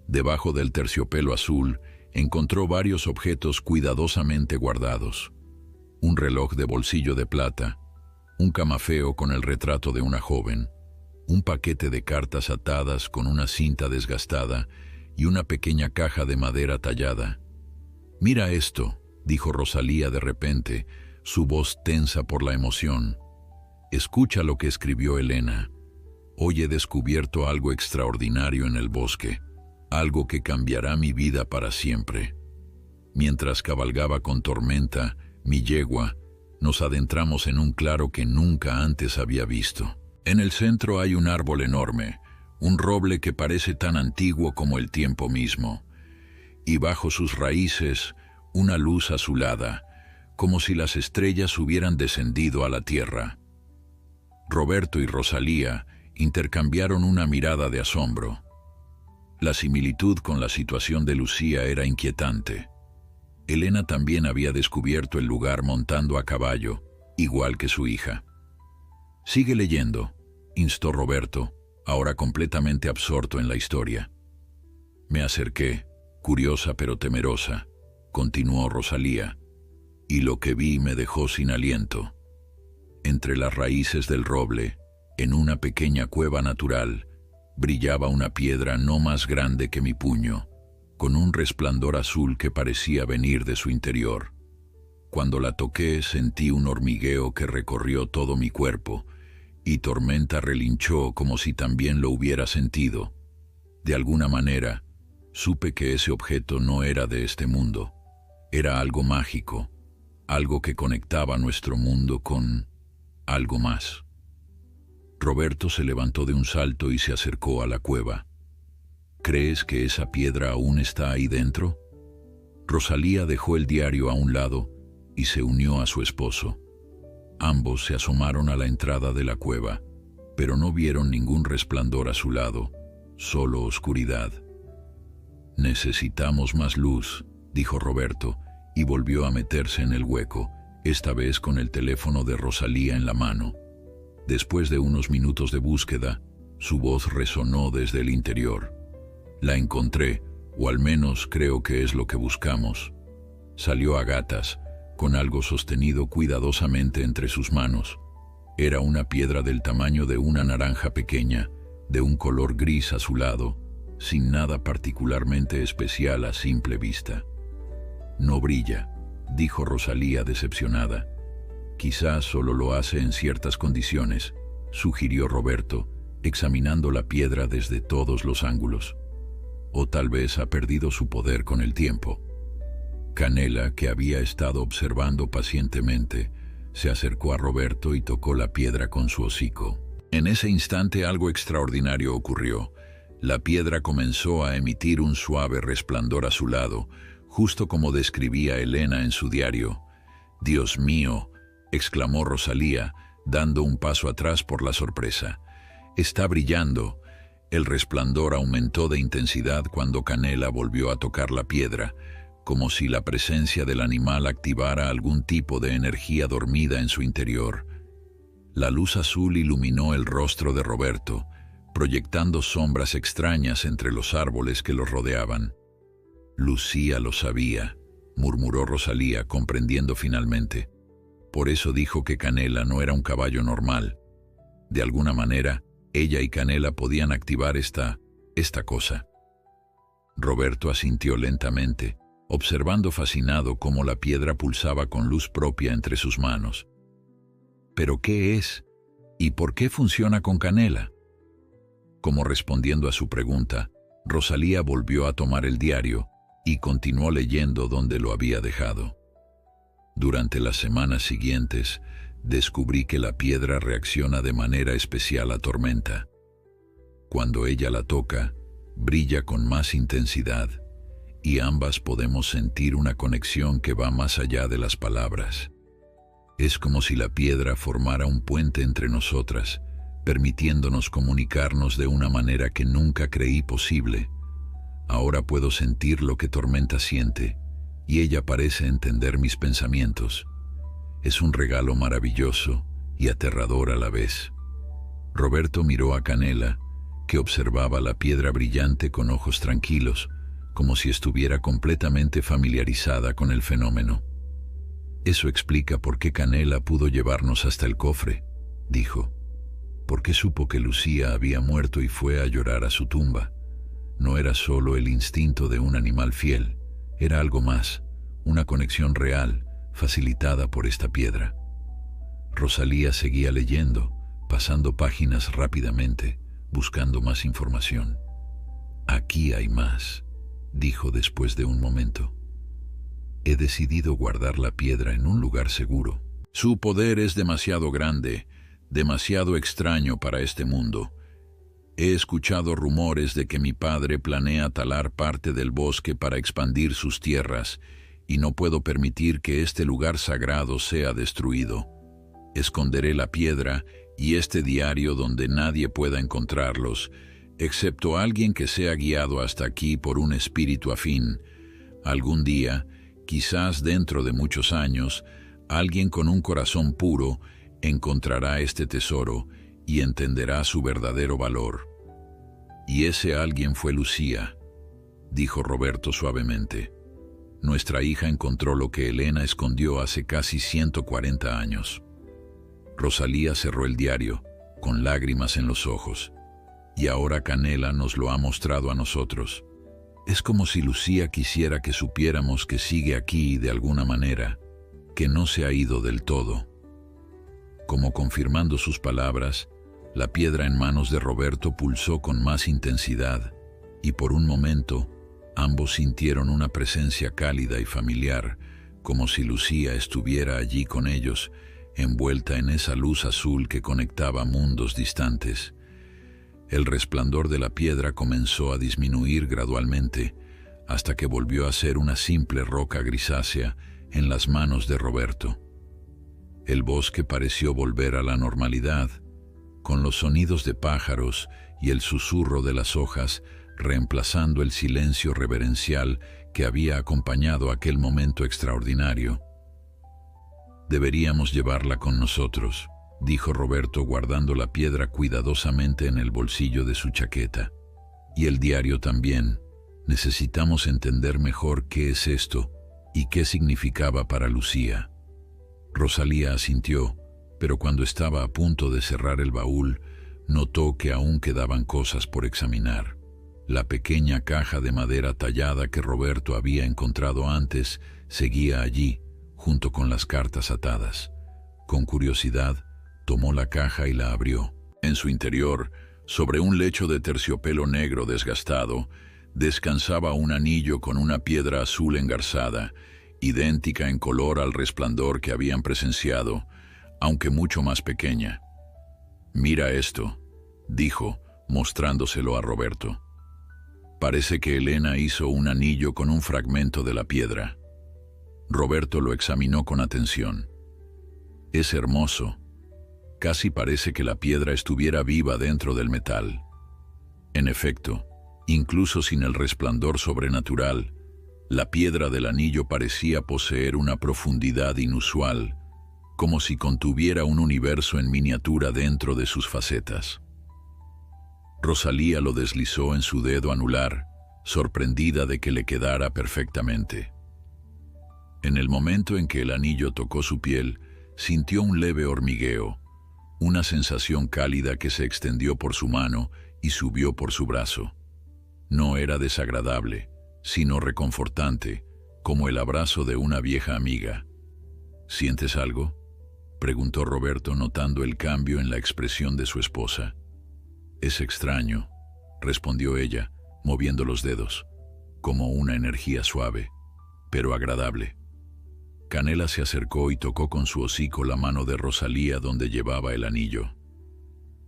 Debajo del terciopelo azul, encontró varios objetos cuidadosamente guardados. Un reloj de bolsillo de plata, un camafeo con el retrato de una joven, un paquete de cartas atadas con una cinta desgastada y una pequeña caja de madera tallada. «Mira esto», dijo Rosalía de repente, su voz tensa por la emoción. «Escucha lo que escribió Elena. Hoy he descubierto algo extraordinario en el bosque, algo que cambiará mi vida para siempre. Mientras cabalgaba con Tormenta, mi yegua, nos adentramos en un claro que nunca antes había visto. En el centro hay un árbol enorme, un roble que parece tan antiguo como el tiempo mismo, y bajo sus raíces una luz azulada, como si las estrellas hubieran descendido a la tierra». Roberto y Rosalía intercambiaron una mirada de asombro. La similitud con la situación de Lucía era inquietante. Elena también había descubierto el lugar montando a caballo, igual que su hija. «Sigue leyendo», instó Roberto, ahora completamente absorto en la historia. «Me acerqué, curiosa pero temerosa», continuó Rosalía, «y lo que vi me dejó sin aliento. Entre las raíces del roble, en una pequeña cueva natural, brillaba una piedra no más grande que mi puño, con un resplandor azul que parecía venir de su interior. Cuando la toqué sentí un hormigueo que recorrió todo mi cuerpo, y Tormenta relinchó como si también lo hubiera sentido. De alguna manera, supe que ese objeto no era de este mundo. Era algo mágico, algo que conectaba nuestro mundo con algo más». Roberto se levantó de un salto y se acercó a la cueva. «¿Crees que esa piedra aún está ahí dentro?». Rosalía dejó el diario a un lado y se unió a su esposo. Ambos se asomaron a la entrada de la cueva, pero no vieron ningún resplandor a su lado, solo oscuridad. «Necesitamos más luz», dijo Roberto, y volvió a meterse en el hueco, esta vez con el teléfono de Rosalía en la mano. Después de unos minutos de búsqueda, su voz resonó desde el interior. «La encontré, o al menos creo que es lo que buscamos». Salió a gatas, con algo sostenido cuidadosamente entre sus manos. Era una piedra del tamaño de una naranja pequeña, de un color gris azulado, sin nada particularmente especial a simple vista. «No brilla», dijo Rosalía decepcionada. «Quizás solo lo hace en ciertas condiciones», sugirió Roberto, examinando la piedra desde todos los ángulos. «O tal vez ha perdido su poder con el tiempo». Canela, que había estado observando pacientemente, Se acercó a Roberto y tocó la piedra con su hocico. En ese instante algo extraordinario ocurrió. La piedra comenzó a emitir un suave resplandor azulado, justo como describía Elena en su diario. «Dios mío», exclamó Rosalía, dando un paso atrás por la sorpresa. «Está brillando». El resplandor aumentó de intensidad cuando Canela volvió a tocar la piedra, como si la presencia del animal activara algún tipo de energía dormida en su interior. La luz azul iluminó el rostro de Roberto, proyectando sombras extrañas entre los árboles que los rodeaban. «Lucía lo sabía», murmuró Rosalía, comprendiendo finalmente. Por eso dijo que Canela no era un caballo normal. De alguna manera, ella y Canela podían activar esta cosa. Roberto asintió lentamente, observando fascinado cómo la piedra pulsaba con luz propia entre sus manos. ¿Pero qué es? ¿Y por qué funciona con Canela? Como respondiendo a su pregunta, Rosalía volvió a tomar el diario y continuó leyendo donde lo había dejado. Durante las semanas siguientes, descubrí que la piedra reacciona de manera especial a tormenta. Cuando ella la toca, brilla con más intensidad, y ambas podemos sentir una conexión que va más allá de las palabras. Es como si la piedra formara un puente entre nosotras, permitiéndonos comunicarnos de una manera que nunca creí posible. Ahora puedo sentir lo que Tormenta siente, y ella parece entender mis pensamientos. Es un regalo maravilloso y aterrador a la vez. Roberto miró a Canela, que observaba la piedra brillante con ojos tranquilos, como si estuviera completamente familiarizada con el fenómeno. «Eso explica por qué Canela pudo llevarnos hasta el cofre», dijo. «¿Por qué supo que Lucía había muerto y fue a llorar a su tumba? No era solo el instinto de un animal fiel, era algo más, una conexión real, facilitada por esta piedra». Rosalía seguía leyendo, pasando páginas rápidamente, buscando más información. «Aquí hay más», dijo después de un momento. «He decidido guardar la piedra en un lugar seguro. Su poder es demasiado grande, demasiado extraño para este mundo. He escuchado rumores de que mi padre planea talar parte del bosque para expandir sus tierras, y no puedo permitir que este lugar sagrado sea destruido. Esconderé la piedra y este diario donde nadie pueda encontrarlos, excepto alguien que sea guiado hasta aquí por un espíritu afín. Algún día, quizás dentro de muchos años, alguien con un corazón puro encontrará este tesoro y entenderá su verdadero valor». «Y ese alguien fue Lucía», dijo Roberto suavemente. «Nuestra hija encontró lo que Elena escondió hace casi 140 años». Rosalía cerró el diario, con lágrimas en los ojos. «Y ahora Canela nos lo ha mostrado a nosotros. Es como si Lucía quisiera que supiéramos que sigue aquí de alguna manera, que no se ha ido del todo». Como confirmando sus palabras, la piedra en manos de Roberto pulsó con más intensidad, y por un momento, ambos sintieron una presencia cálida y familiar, como si Lucía estuviera allí con ellos, envuelta en esa luz azul que conectaba mundos distantes. El resplandor de la piedra comenzó a disminuir gradualmente, hasta que volvió a ser una simple roca grisácea en las manos de Roberto. El bosque pareció volver a la normalidad, con los sonidos de pájaros y el susurro de las hojas reemplazando el silencio reverencial que había acompañado aquel momento extraordinario. «Deberíamos llevarla con nosotros», dijo Roberto, guardando la piedra cuidadosamente en el bolsillo de su chaqueta. «Y el diario también. Necesitamos entender mejor qué es esto y qué significaba para Lucía». Rosalía asintió, pero cuando estaba a punto de cerrar el baúl, notó que aún quedaban cosas por examinar. La pequeña caja de madera tallada que Roberto había encontrado antes seguía allí, junto con las cartas atadas. Con curiosidad, tomó la caja y la abrió. En su interior, sobre un lecho de terciopelo negro desgastado, descansaba un anillo con una piedra azul engarzada, idéntica en color al resplandor que habían presenciado, aunque mucho más pequeña. «Mira esto», dijo, mostrándoselo a Roberto. Parece que Elena hizo un anillo con un fragmento de la piedra. Roberto lo examinó con atención. «Es hermoso. Casi parece que la piedra estuviera viva dentro del metal». En efecto, incluso sin el resplandor sobrenatural, la piedra del anillo parecía poseer una profundidad inusual, como si contuviera un universo en miniatura dentro de sus facetas. Rosalía lo deslizó en su dedo anular, sorprendida de que le quedara perfectamente. En el momento en que el anillo tocó su piel, sintió un leve hormigueo, una sensación cálida que se extendió por su mano y subió por su brazo. No era desagradable, sino reconfortante, como el abrazo de una vieja amiga. «¿Sientes algo?», preguntó Roberto, notando el cambio en la expresión de su esposa. «Es extraño», respondió ella, moviendo los dedos, como una energía suave, pero agradable. Canela se acercó y tocó con su hocico la mano de Rosalía donde llevaba el anillo.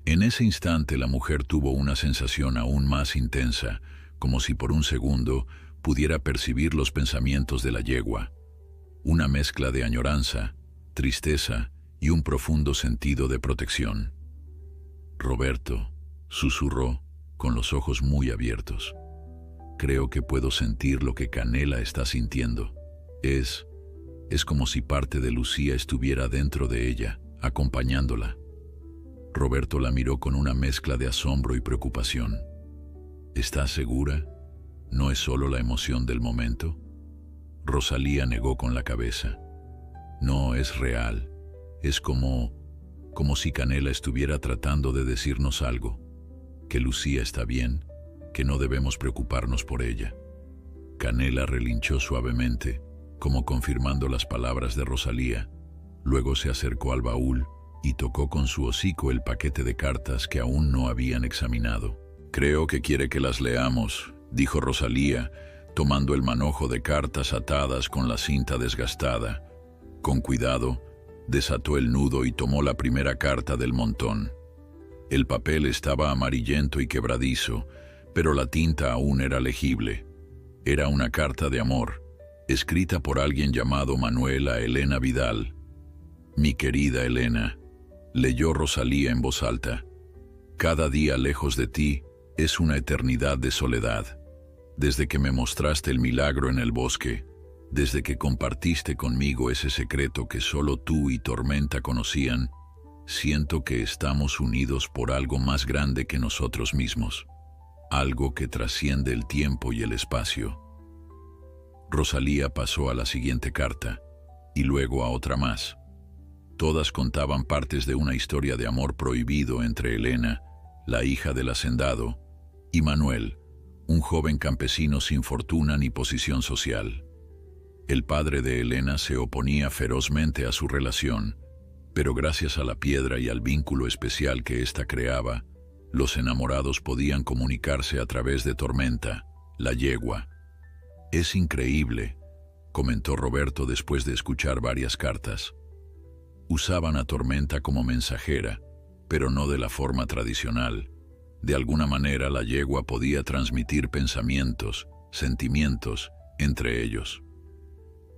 En ese instante la mujer tuvo una sensación aún más intensa, como si por un segundo pudiera percibir los pensamientos de la yegua, una mezcla de añoranza, tristeza y un profundo sentido de protección. «Roberto», susurró, con los ojos muy abiertos, «creo que puedo sentir lo que Canela está sintiendo. Es como si parte de Lucía estuviera dentro de ella, acompañándola». Roberto la miró con una mezcla de asombro y preocupación. «¿Estás segura? ¿No es solo la emoción del momento?». Rosalía negó con la cabeza. «No, es real. Es como si Canela estuviera tratando de decirnos algo, que Lucía está bien, que no debemos preocuparnos por ella». Canela relinchó suavemente, como confirmando las palabras de Rosalía. Luego se acercó al baúl y tocó con su hocico el paquete de cartas que aún no habían examinado. «Creo que quiere que las leamos», dijo Rosalía, tomando el manojo de cartas atadas con la cinta desgastada. Con cuidado, desató el nudo y tomó la primera carta del montón. El papel estaba amarillento y quebradizo, pero la tinta aún era legible. Era una carta de amor, escrita por alguien llamado Manuel a Elena Vidal. «Mi querida Elena», leyó Rosalía en voz alta, «cada día lejos de ti es una eternidad de soledad. Desde que me mostraste el milagro en el bosque, desde que compartiste conmigo ese secreto que solo tú y Tormenta conocían, siento que estamos unidos por algo más grande que nosotros mismos, algo que trasciende el tiempo y el espacio». Rosalía pasó a la siguiente carta, y luego a otra más. Todas contaban partes de una historia de amor prohibido entre Elena, la hija del hacendado, y Manuel, un joven campesino sin fortuna ni posición social. El padre de Elena se oponía ferozmente a su relación, pero gracias a la piedra y al vínculo especial que ésta creaba, los enamorados podían comunicarse a través de Tormenta, la yegua. «Es increíble», comentó Roberto después de escuchar varias cartas. Usaban a Tormenta como mensajera, pero no de la forma tradicional. De alguna manera la yegua podía transmitir pensamientos, sentimientos, entre ellos.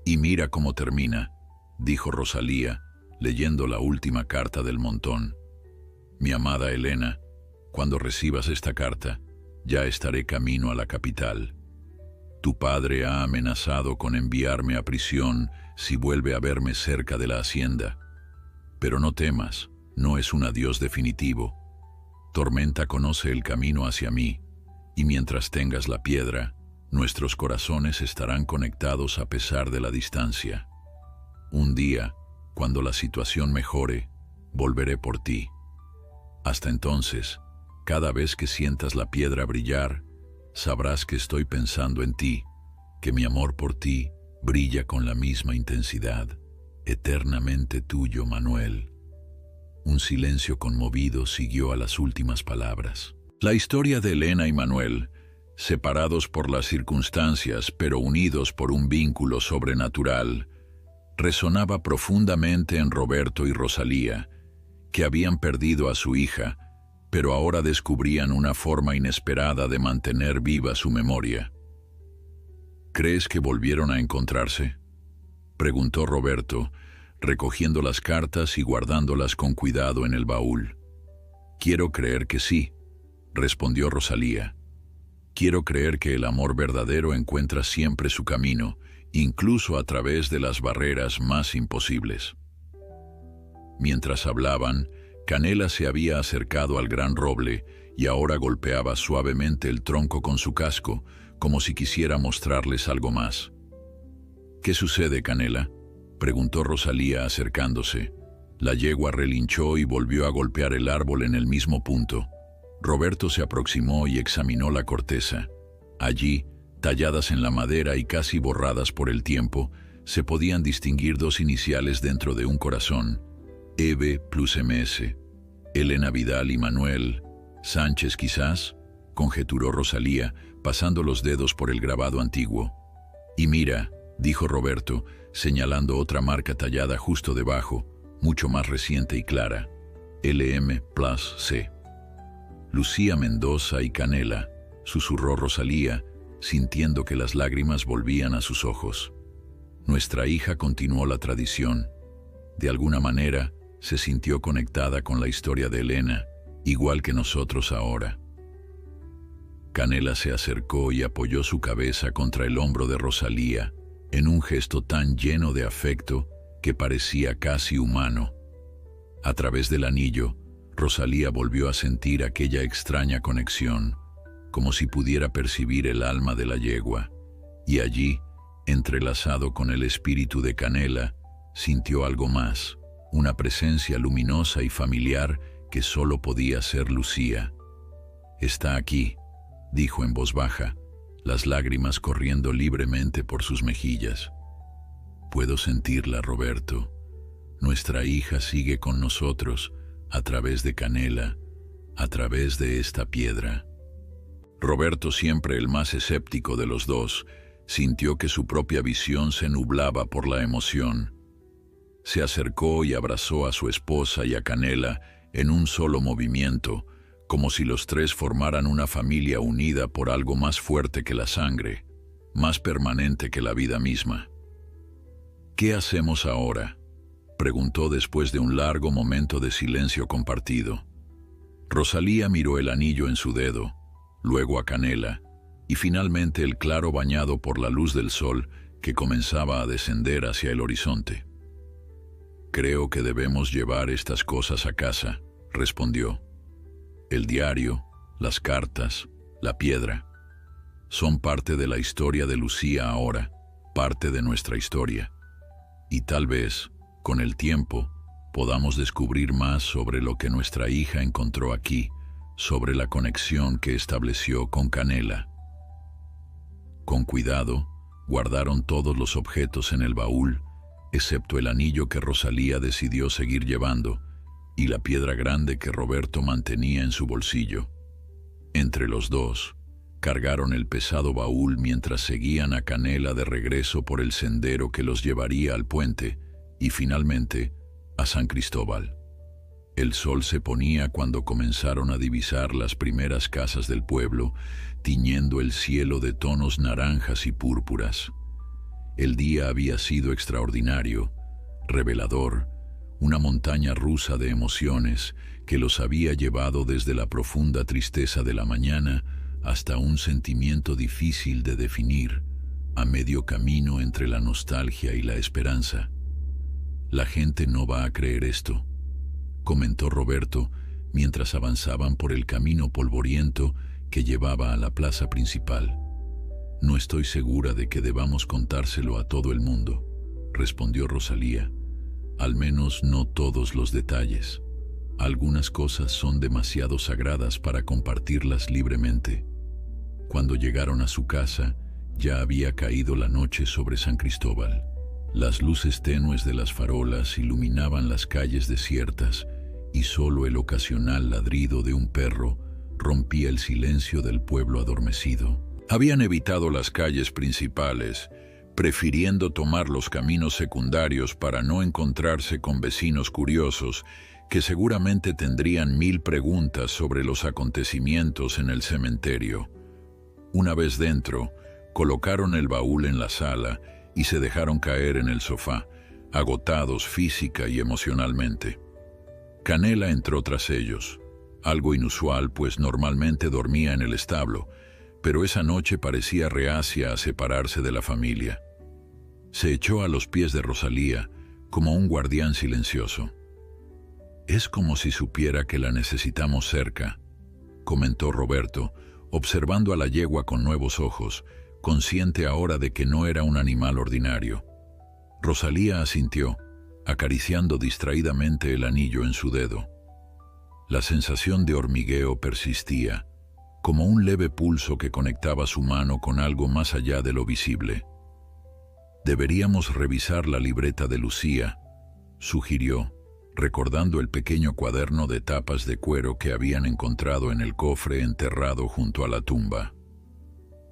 «Y mira cómo termina», dijo Rosalía, leyendo la última carta del montón. «Mi amada Elena, cuando recibas esta carta, ya estaré camino a la capital. Tu padre ha amenazado con enviarme a prisión si vuelve a verme cerca de la hacienda. Pero no temas, no es un adiós definitivo. Tormenta conoce el camino hacia mí, y mientras tengas la piedra, nuestros corazones estarán conectados a pesar de la distancia. Un día, cuando la situación mejore, volveré por ti. Hasta entonces, cada vez que sientas la piedra brillar, sabrás que estoy pensando en ti, que mi amor por ti brilla con la misma intensidad. Eternamente tuyo, Manuel». Un silencio conmovido siguió a las últimas palabras. La historia de Elena y Manuel, separados por las circunstancias pero unidos por un vínculo sobrenatural, Resonaba profundamente en Roberto y Rosalía, que habían perdido a su hija, pero ahora descubrían una forma inesperada de mantener viva su memoria. ¿Crees que volvieron a encontrarse?, preguntó Roberto, recogiendo las cartas y guardándolas con cuidado en el baúl. Quiero creer que sí, respondió Rosalía. Quiero creer que el amor verdadero encuentra siempre su camino, incluso a través de las barreras más imposibles. Mientras hablaban, Canela se había acercado al gran roble y ahora golpeaba suavemente el tronco con su casco, como si quisiera mostrarles algo más. ¿Qué sucede, Canela?, preguntó Rosalía acercándose. La yegua relinchó y volvió a golpear el árbol en el mismo punto. Roberto se aproximó y examinó la corteza. Allí, talladas en la madera y casi borradas por el tiempo, se podían distinguir dos iniciales dentro de un corazón: EB plus MS. Elena Vidal y Manuel Sánchez, quizás, conjeturó Rosalía, pasando los dedos por el grabado antiguo. Y mira, dijo Roberto, señalando otra marca tallada justo debajo, mucho más reciente y clara: LM plus C. Lucía Mendoza y Canela, susurró Rosalía, sintiendo que las lágrimas volvían a sus ojos. Nuestra hija continuó la tradición. De alguna manera, se sintió conectada con la historia de Elena, igual que nosotros ahora. Canela se acercó y apoyó su cabeza contra el hombro de Rosalía, en un gesto tan lleno de afecto que parecía casi humano. A través del anillo, Rosalía volvió a sentir aquella extraña conexión, como si pudiera percibir el alma de la yegua, y allí, entrelazado con el espíritu de Canela, sintió algo más, una presencia luminosa y familiar que solo podía ser Lucía. «Está aquí», dijo en voz baja, las lágrimas corriendo libremente por sus mejillas. «Puedo sentirla, Roberto. Nuestra hija sigue con nosotros, a través de Canela, a través de esta piedra». Roberto, siempre el más escéptico de los dos, sintió que su propia visión se nublaba por la emoción. Se acercó y abrazó a su esposa y a Canela en un solo movimiento, como si los tres formaran una familia unida por algo más fuerte que la sangre, más permanente que la vida misma. «¿Qué hacemos ahora?», preguntó después de un largo momento de silencio compartido. Rosalía miró el anillo en su dedo, luego a Canela, y finalmente el claro bañado por la luz del sol que comenzaba a descender hacia el horizonte. «Creo que debemos llevar estas cosas a casa», respondió. «El diario, las cartas, la piedra, son parte de la historia de Lucía ahora, parte de nuestra historia. Y tal vez, con el tiempo, podamos descubrir más sobre lo que nuestra hija encontró aquí, sobre la conexión que estableció con Canela». Con cuidado, guardaron todos los objetos en el baúl, excepto el anillo que Rosalía decidió seguir llevando, y la piedra grande que Roberto mantenía en su bolsillo. Entre los dos, cargaron el pesado baúl mientras seguían a Canela de regreso por el sendero que los llevaría al puente y finalmente a San Cristóbal. El sol se ponía cuando comenzaron a divisar las primeras casas del pueblo, tiñendo el cielo de tonos naranjas y púrpuras. El día había sido extraordinario, revelador, una montaña rusa de emociones que los había llevado desde la profunda tristeza de la mañana hasta un sentimiento difícil de definir, a medio camino entre la nostalgia y la esperanza. «La gente no va a creer esto», comentó Roberto mientras avanzaban por el camino polvoriento que llevaba a la plaza principal. «No estoy segura de que debamos contárselo a todo el mundo», respondió Rosalía. «Al menos no todos los detalles. Algunas cosas son demasiado sagradas para compartirlas libremente». Cuando llegaron a su casa, ya había caído la noche sobre San Cristóbal. Las luces tenues de las farolas iluminaban las calles desiertas y solo el ocasional ladrido de un perro rompía el silencio del pueblo adormecido. Habían evitado las calles principales, prefiriendo tomar los caminos secundarios para no encontrarse con vecinos curiosos que seguramente tendrían 1000 preguntas sobre los acontecimientos en el cementerio. Una vez dentro, colocaron el baúl en la sala y se dejaron caer en el sofá, agotados física y emocionalmente. Canela entró tras ellos, algo inusual pues normalmente dormía en el establo, pero esa noche parecía reacia a separarse de la familia. Se echó a los pies de Rosalía como un guardián silencioso. «Es como si supiera que la necesitamos cerca», comentó Roberto, observando a la yegua con nuevos ojos, consciente ahora de que no era un animal ordinario. Rosalía asintió, acariciando distraídamente el anillo en su dedo. La sensación de hormigueo persistía, como un leve pulso que conectaba su mano con algo más allá de lo visible. «Deberíamos revisar la libreta de Lucía», sugirió, recordando el pequeño cuaderno de tapas de cuero que habían encontrado en el cofre enterrado junto a la tumba.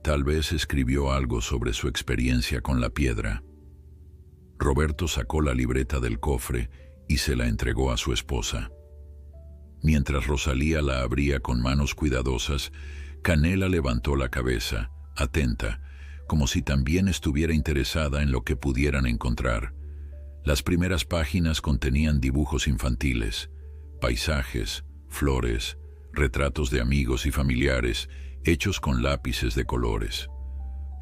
Tal vez escribió algo sobre su experiencia con la piedra. Roberto sacó la libreta del cofre y se la entregó a su esposa. Mientras Rosalía la abría con manos cuidadosas, Canela levantó la cabeza, atenta, como si también estuviera interesada en lo que pudieran encontrar. Las primeras páginas contenían dibujos infantiles, paisajes, flores, retratos de amigos y familiares, hechos con lápices de colores.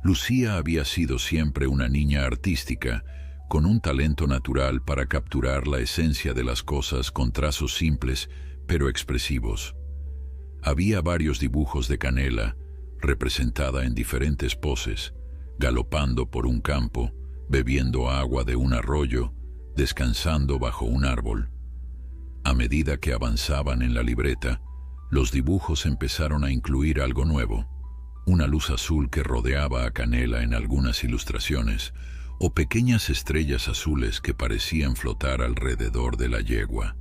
Lucía había sido siempre una niña artística, con un talento natural para capturar la esencia de las cosas con trazos simples pero expresivos. Había varios dibujos de Canela, representada en diferentes poses, galopando por un campo, bebiendo agua de un arroyo, descansando bajo un árbol. A medida que avanzaban en la libreta, los dibujos empezaron a incluir algo nuevo, una luz azul que rodeaba a Canela en algunas ilustraciones, o pequeñas estrellas azules que parecían flotar alrededor de la yegua.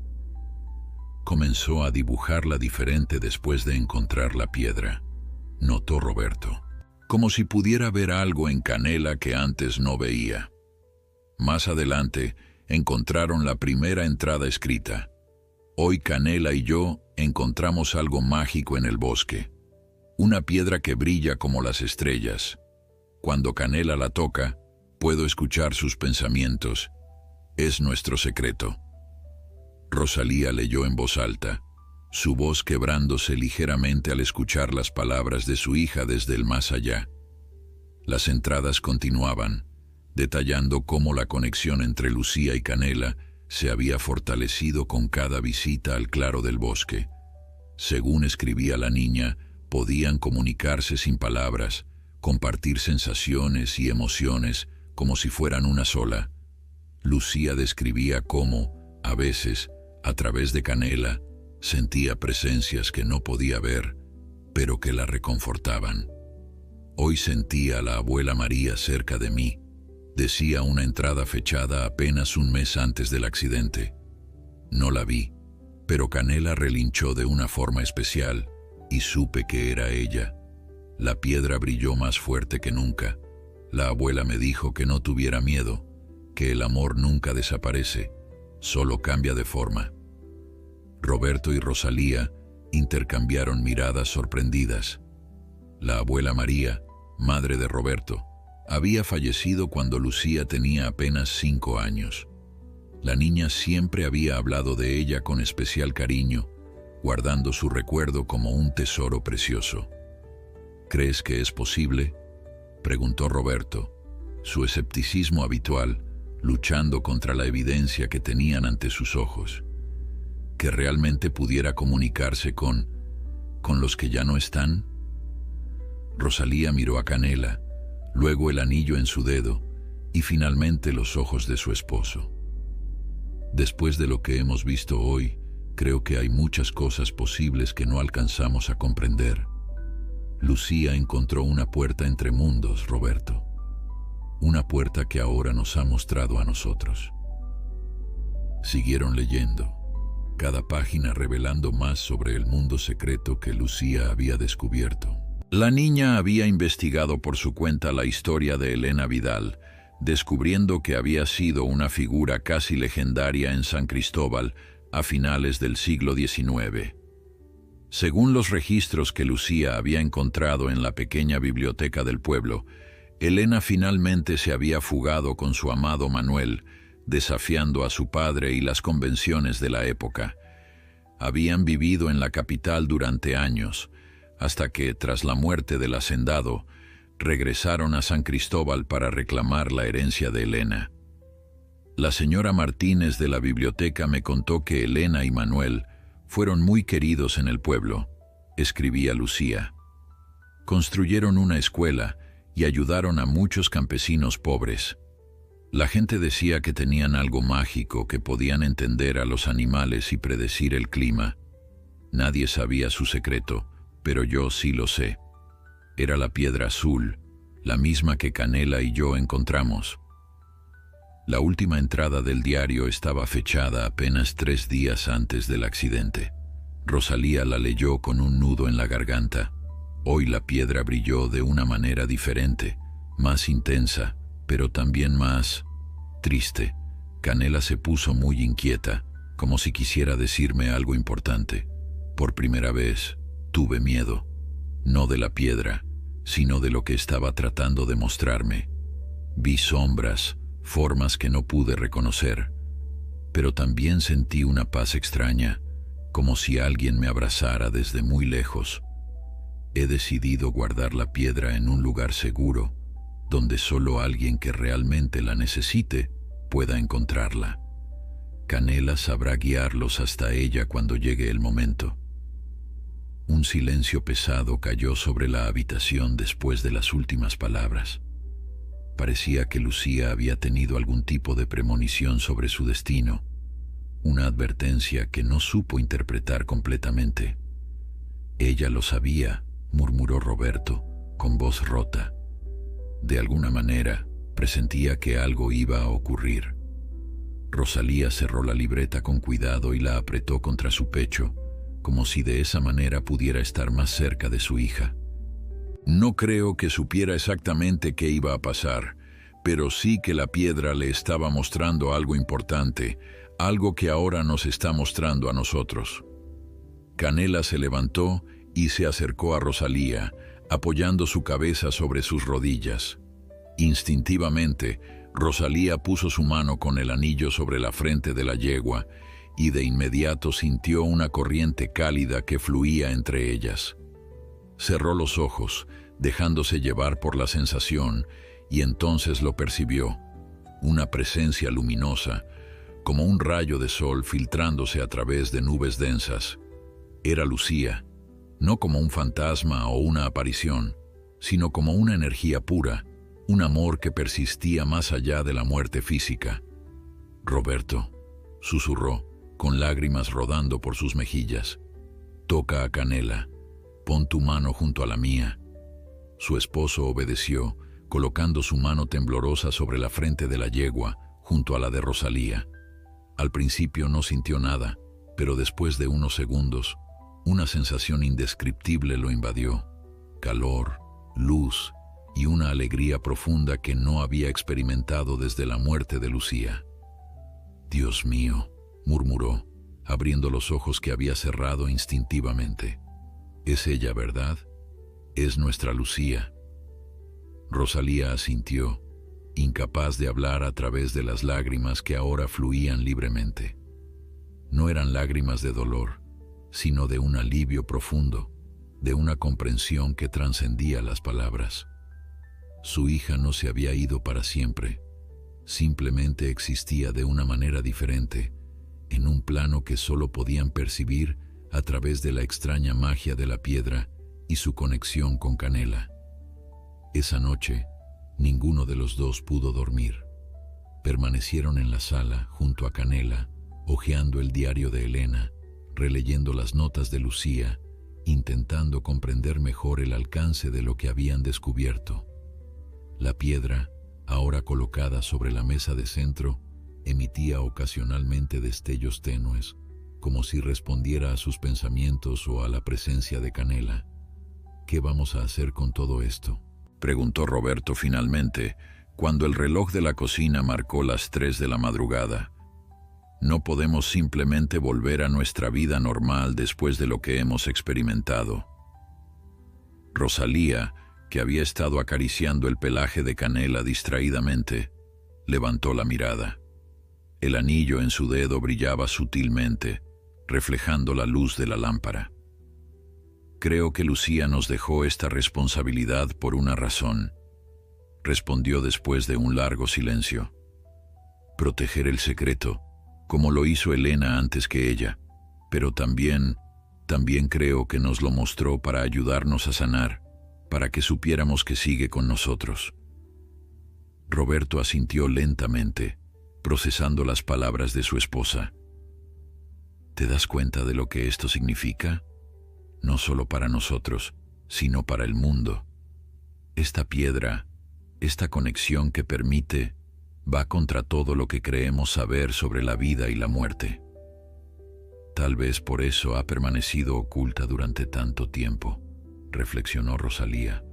Comenzó a dibujarla diferente después de encontrar la piedra, notó Roberto, como si pudiera ver algo en Canela que antes no veía. Más adelante, encontraron la primera entrada escrita. «Hoy Canela y yo encontramos algo mágico en el bosque. Una piedra que brilla como las estrellas. Cuando Canela la toca, puedo escuchar sus pensamientos. Es nuestro secreto». Rosalía leyó en voz alta, su voz quebrándose ligeramente al escuchar las palabras de su hija desde el más allá. Las entradas continuaban, detallando cómo la conexión entre Lucía y Canela se había fortalecido con cada visita al claro del bosque. Según escribía la niña, podían comunicarse sin palabras, compartir sensaciones y emociones como si fueran una sola. Lucía describía cómo, a veces, a través de Canela, sentía presencias que no podía ver, pero que la reconfortaban. «Hoy sentía a la abuela María cerca de mí», decía una entrada fechada apenas un mes antes del accidente. «No la vi, pero Canela relinchó de una forma especial y supe que era ella. La piedra brilló más fuerte que nunca. La abuela me dijo que no tuviera miedo, que el amor nunca desaparece, solo cambia de forma». Roberto y Rosalía intercambiaron miradas sorprendidas. La abuela María, madre de Roberto, había fallecido cuando Lucía tenía apenas 5 años. La niña siempre había hablado de ella con especial cariño, guardando su recuerdo como un tesoro precioso. «¿Crees que es posible?», preguntó Roberto, su escepticismo habitual, luchando contra la evidencia que tenían ante sus ojos. «¿Que realmente pudiera comunicarse con los que ya no están?». Rosalía miró a Canela, luego el anillo en su dedo y finalmente los ojos de su esposo. «Después de lo que hemos visto hoy, creo que hay muchas cosas posibles que no alcanzamos a comprender. Lucía encontró una puerta entre mundos, Roberto. Una puerta que ahora nos ha mostrado a nosotros». Siguieron leyendo, cada página revelando más sobre el mundo secreto que Lucía había descubierto. La niña había investigado por su cuenta la historia de Elena Vidal, descubriendo que había sido una figura casi legendaria en San Cristóbal a finales del siglo XIX. Según los registros que Lucía había encontrado en la pequeña biblioteca del pueblo, Elena finalmente se había fugado con su amado Manuel, desafiando a su padre y las convenciones de la época. Habían vivido en la capital durante años, hasta que, tras la muerte del hacendado, regresaron a San Cristóbal para reclamar la herencia de Elena. La señora Martínez de la biblioteca me contó que Elena y Manuel fueron muy queridos en el pueblo, escribía Lucía. Construyeron una escuela y ayudaron a muchos campesinos pobres. La gente decía que tenían algo mágico, que podían entender a los animales y predecir el clima. Nadie sabía su secreto, pero yo sí lo sé. Era la piedra azul, la misma que Canela y yo encontramos. La última entrada del diario estaba fechada apenas 3 días antes del accidente. Rosalía la leyó con un nudo en la garganta. Hoy la piedra brilló de una manera diferente, más intensa, pero también más triste. Canela se puso muy inquieta, como si quisiera decirme algo importante. Por primera vez, tuve miedo, no de la piedra, sino de lo que estaba tratando de mostrarme. Vi sombras, formas que no pude reconocer, pero también sentí una paz extraña, como si alguien me abrazara desde muy lejos. He decidido guardar la piedra en un lugar seguro, donde solo alguien que realmente la necesite pueda encontrarla. Canela sabrá guiarlos hasta ella cuando llegue el momento. Un silencio pesado cayó sobre la habitación después de las últimas palabras. Parecía que Lucía había tenido algún tipo de premonición sobre su destino, una advertencia que no supo interpretar completamente. Ella lo sabía, murmuró Roberto, con voz rota. De alguna manera, presentía que algo iba a ocurrir. Rosalía cerró la libreta con cuidado y la apretó contra su pecho, como si de esa manera pudiera estar más cerca de su hija. No creo que supiera exactamente qué iba a pasar, pero sí que la piedra le estaba mostrando algo importante, algo que ahora nos está mostrando a nosotros. Canela se levantó y se acercó a Rosalía, apoyando su cabeza sobre sus rodillas. Instintivamente, Rosalía puso su mano con el anillo sobre la frente de la yegua y de inmediato sintió una corriente cálida que fluía entre ellas. Cerró los ojos, dejándose llevar por la sensación, y entonces lo percibió, una presencia luminosa, como un rayo de sol filtrándose a través de nubes densas. Era Lucía, no como un fantasma o una aparición, sino como una energía pura, un amor que persistía más allá de la muerte física. «Roberto», susurró, con lágrimas rodando por sus mejillas, «toca a Canela, pon tu mano junto a la mía». Su esposo obedeció, colocando su mano temblorosa sobre la frente de la yegua, junto a la de Rosalía. Al principio no sintió nada, pero después de unos segundos, una sensación indescriptible lo invadió. Calor, luz y una alegría profunda que no había experimentado desde la muerte de Lucía. «Dios mío», murmuró, abriendo los ojos que había cerrado instintivamente. «Es ella, ¿verdad? Es nuestra Lucía». Rosalía asintió, incapaz de hablar a través de las lágrimas que ahora fluían libremente. No eran lágrimas de dolor, sino de un alivio profundo, de una comprensión que trascendía las palabras. Su hija no se había ido para siempre, simplemente existía de una manera diferente, en un plano que solo podían percibir a través de la extraña magia de la piedra y su conexión con Canela. Esa noche, ninguno de los dos pudo dormir. Permanecieron en la sala, junto a Canela, hojeando el diario de Elena, releyendo las notas de Lucía, intentando comprender mejor el alcance de lo que habían descubierto. La piedra, ahora colocada sobre la mesa de centro, emitía ocasionalmente destellos tenues, como si respondiera a sus pensamientos o a la presencia de Canela. «¿Qué vamos a hacer con todo esto?», preguntó Roberto finalmente, Cuando el reloj de la cocina marcó las 3 de la madrugada, no podemos simplemente volver a nuestra vida normal después de lo que hemos experimentado. Rosalía, que había estado acariciando el pelaje de Canela distraídamente, levantó la mirada. El anillo en su dedo brillaba sutilmente, reflejando la luz de la lámpara. Creo que Lucía nos dejó esta responsabilidad por una razón, respondió después de un largo silencio. Proteger el secreto, como lo hizo Elena antes que ella, pero también creo que nos lo mostró para ayudarnos a sanar, para que supiéramos que sigue con nosotros. Roberto asintió lentamente, procesando las palabras de su esposa. ¿Te das cuenta de lo que esto significa? No solo para nosotros, sino para el mundo. Esta piedra, esta conexión que permite, va contra todo lo que creemos saber sobre la vida y la muerte. Tal vez por eso ha permanecido oculta durante tanto tiempo, reflexionó Rosalía.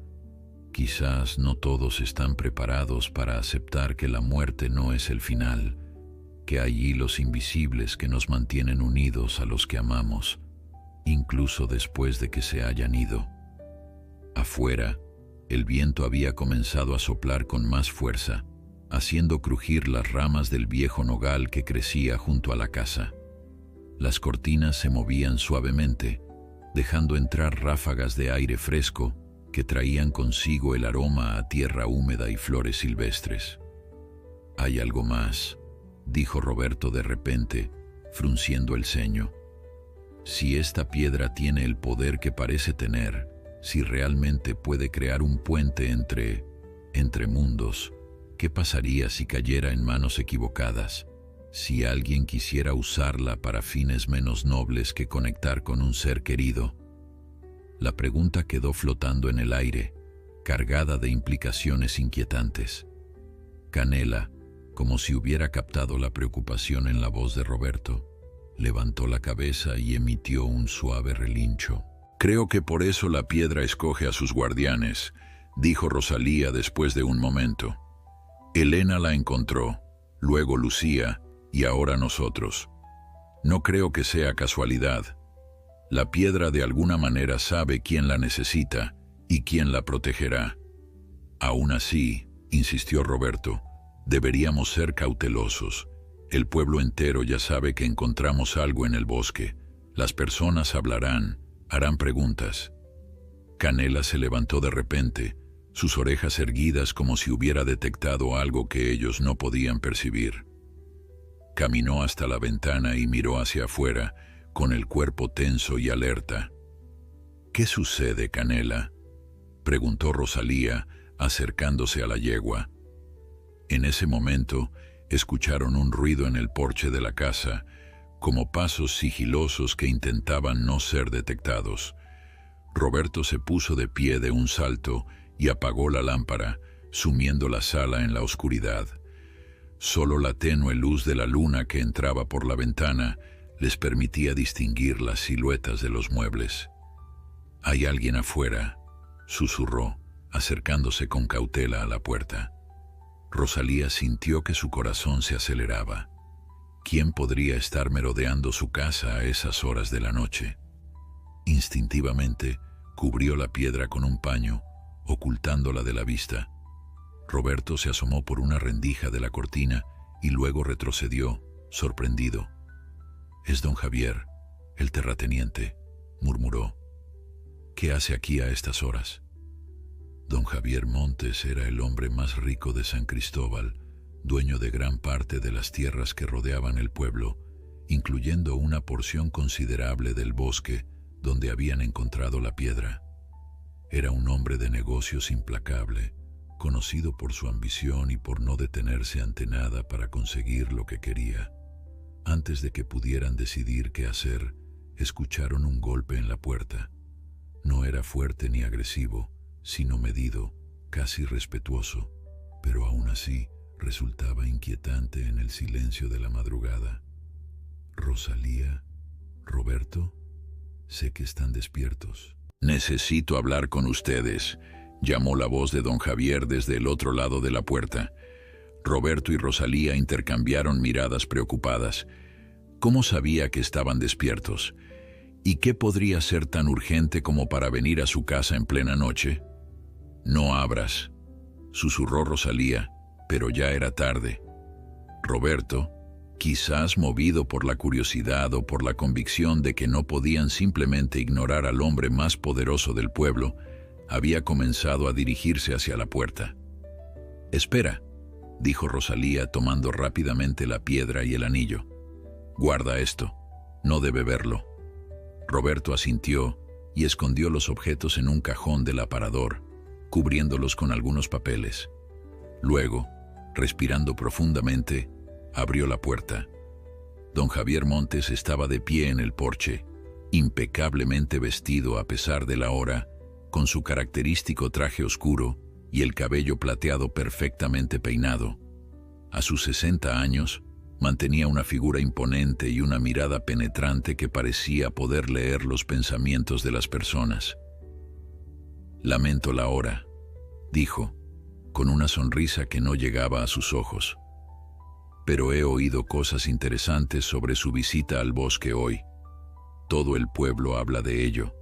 Quizás no todos están preparados para aceptar que la muerte no es el final, que hay hilos invisibles que nos mantienen unidos a los que amamos, incluso después de que se hayan ido. Afuera, el viento había comenzado a soplar con más fuerza, haciendo crujir las ramas del viejo nogal que crecía junto a la casa. Las cortinas se movían suavemente, dejando entrar ráfagas de aire fresco que traían consigo el aroma a tierra húmeda y flores silvestres. «Hay algo más», dijo Roberto de repente, frunciendo el ceño. «Si esta piedra tiene el poder que parece tener, si realmente puede crear un puente entre mundos, ¿qué pasaría si cayera en manos equivocadas? Si alguien quisiera usarla para fines menos nobles que conectar con un ser querido». La pregunta quedó flotando en el aire, cargada de implicaciones inquietantes. Canela, como si hubiera captado la preocupación en la voz de Roberto, levantó la cabeza y emitió un suave relincho. «Creo que por eso la piedra escoge a sus guardianes», dijo Rosalía después de un momento. «Elena la encontró, luego Lucía y ahora nosotros. No creo que sea casualidad. La piedra de alguna manera sabe quién la necesita y quién la protegerá. Aún así», insistió Roberto, «deberíamos ser cautelosos. El pueblo entero ya sabe que encontramos algo en el bosque. Las personas hablarán, harán preguntas». Canela se levantó de repente, sus orejas erguidas como si hubiera detectado algo que ellos no podían percibir. Caminó hasta la ventana y miró hacia afuera, con el cuerpo tenso y alerta. «¿Qué sucede, Canela?», preguntó Rosalía, acercándose a la yegua. En ese momento, escucharon un ruido en el porche de la casa, como pasos sigilosos que intentaban no ser detectados. Roberto se puso de pie de un salto y apagó la lámpara, sumiendo la sala en la oscuridad. Solo la tenue luz de la luna que entraba por la ventana les permitía distinguir las siluetas de los muebles. «Hay alguien afuera», susurró, acercándose con cautela a la puerta. Rosalía sintió que su corazón se aceleraba. ¿Quién podría estar merodeando su casa a esas horas de la noche? Instintivamente, cubrió la piedra con un paño, ocultándola de la vista. Roberto se asomó por una rendija de la cortina y luego retrocedió, sorprendido. «Es don Javier, el terrateniente», murmuró. «¿Qué hace aquí a estas horas?». Don Javier Montes era el hombre más rico de San Cristóbal, dueño de gran parte de las tierras que rodeaban el pueblo, incluyendo una porción considerable del bosque donde habían encontrado la piedra. Era un hombre de negocios implacable, conocido por su ambición y por no detenerse ante nada para conseguir lo que quería. Antes de que pudieran decidir qué hacer, escucharon un golpe en la puerta. No era fuerte ni agresivo, sino medido, casi respetuoso, pero aún así resultaba inquietante en el silencio de la madrugada. «Rosalía, Roberto, sé que están despiertos». «Necesito hablar con ustedes», llamó la voz de don Javier desde el otro lado de la puerta. Roberto y Rosalía intercambiaron miradas preocupadas. ¿Cómo sabía que estaban despiertos? ¿Y qué podría ser tan urgente como para venir a su casa en plena noche? «No abras», susurró Rosalía, pero ya era tarde. Roberto, quizás movido por la curiosidad o por la convicción de que no podían simplemente ignorar al hombre más poderoso del pueblo, había comenzado a dirigirse hacia la puerta. «Espera», dijo Rosalía tomando rápidamente la piedra y el anillo. «Guarda esto, no debe verlo». Roberto asintió y escondió los objetos en un cajón del aparador, cubriéndolos con algunos papeles. Luego, respirando profundamente, abrió la puerta. Don Javier Montes estaba de pie en el porche, impecablemente vestido a pesar de la hora, con su característico traje oscuro y el cabello plateado perfectamente peinado. A sus 60 años, mantenía una figura imponente y una mirada penetrante que parecía poder leer los pensamientos de las personas. «Lamento la hora», dijo, con una sonrisa que no llegaba a sus ojos. «Pero he oído cosas interesantes sobre su visita al bosque hoy. Todo el pueblo habla de ello».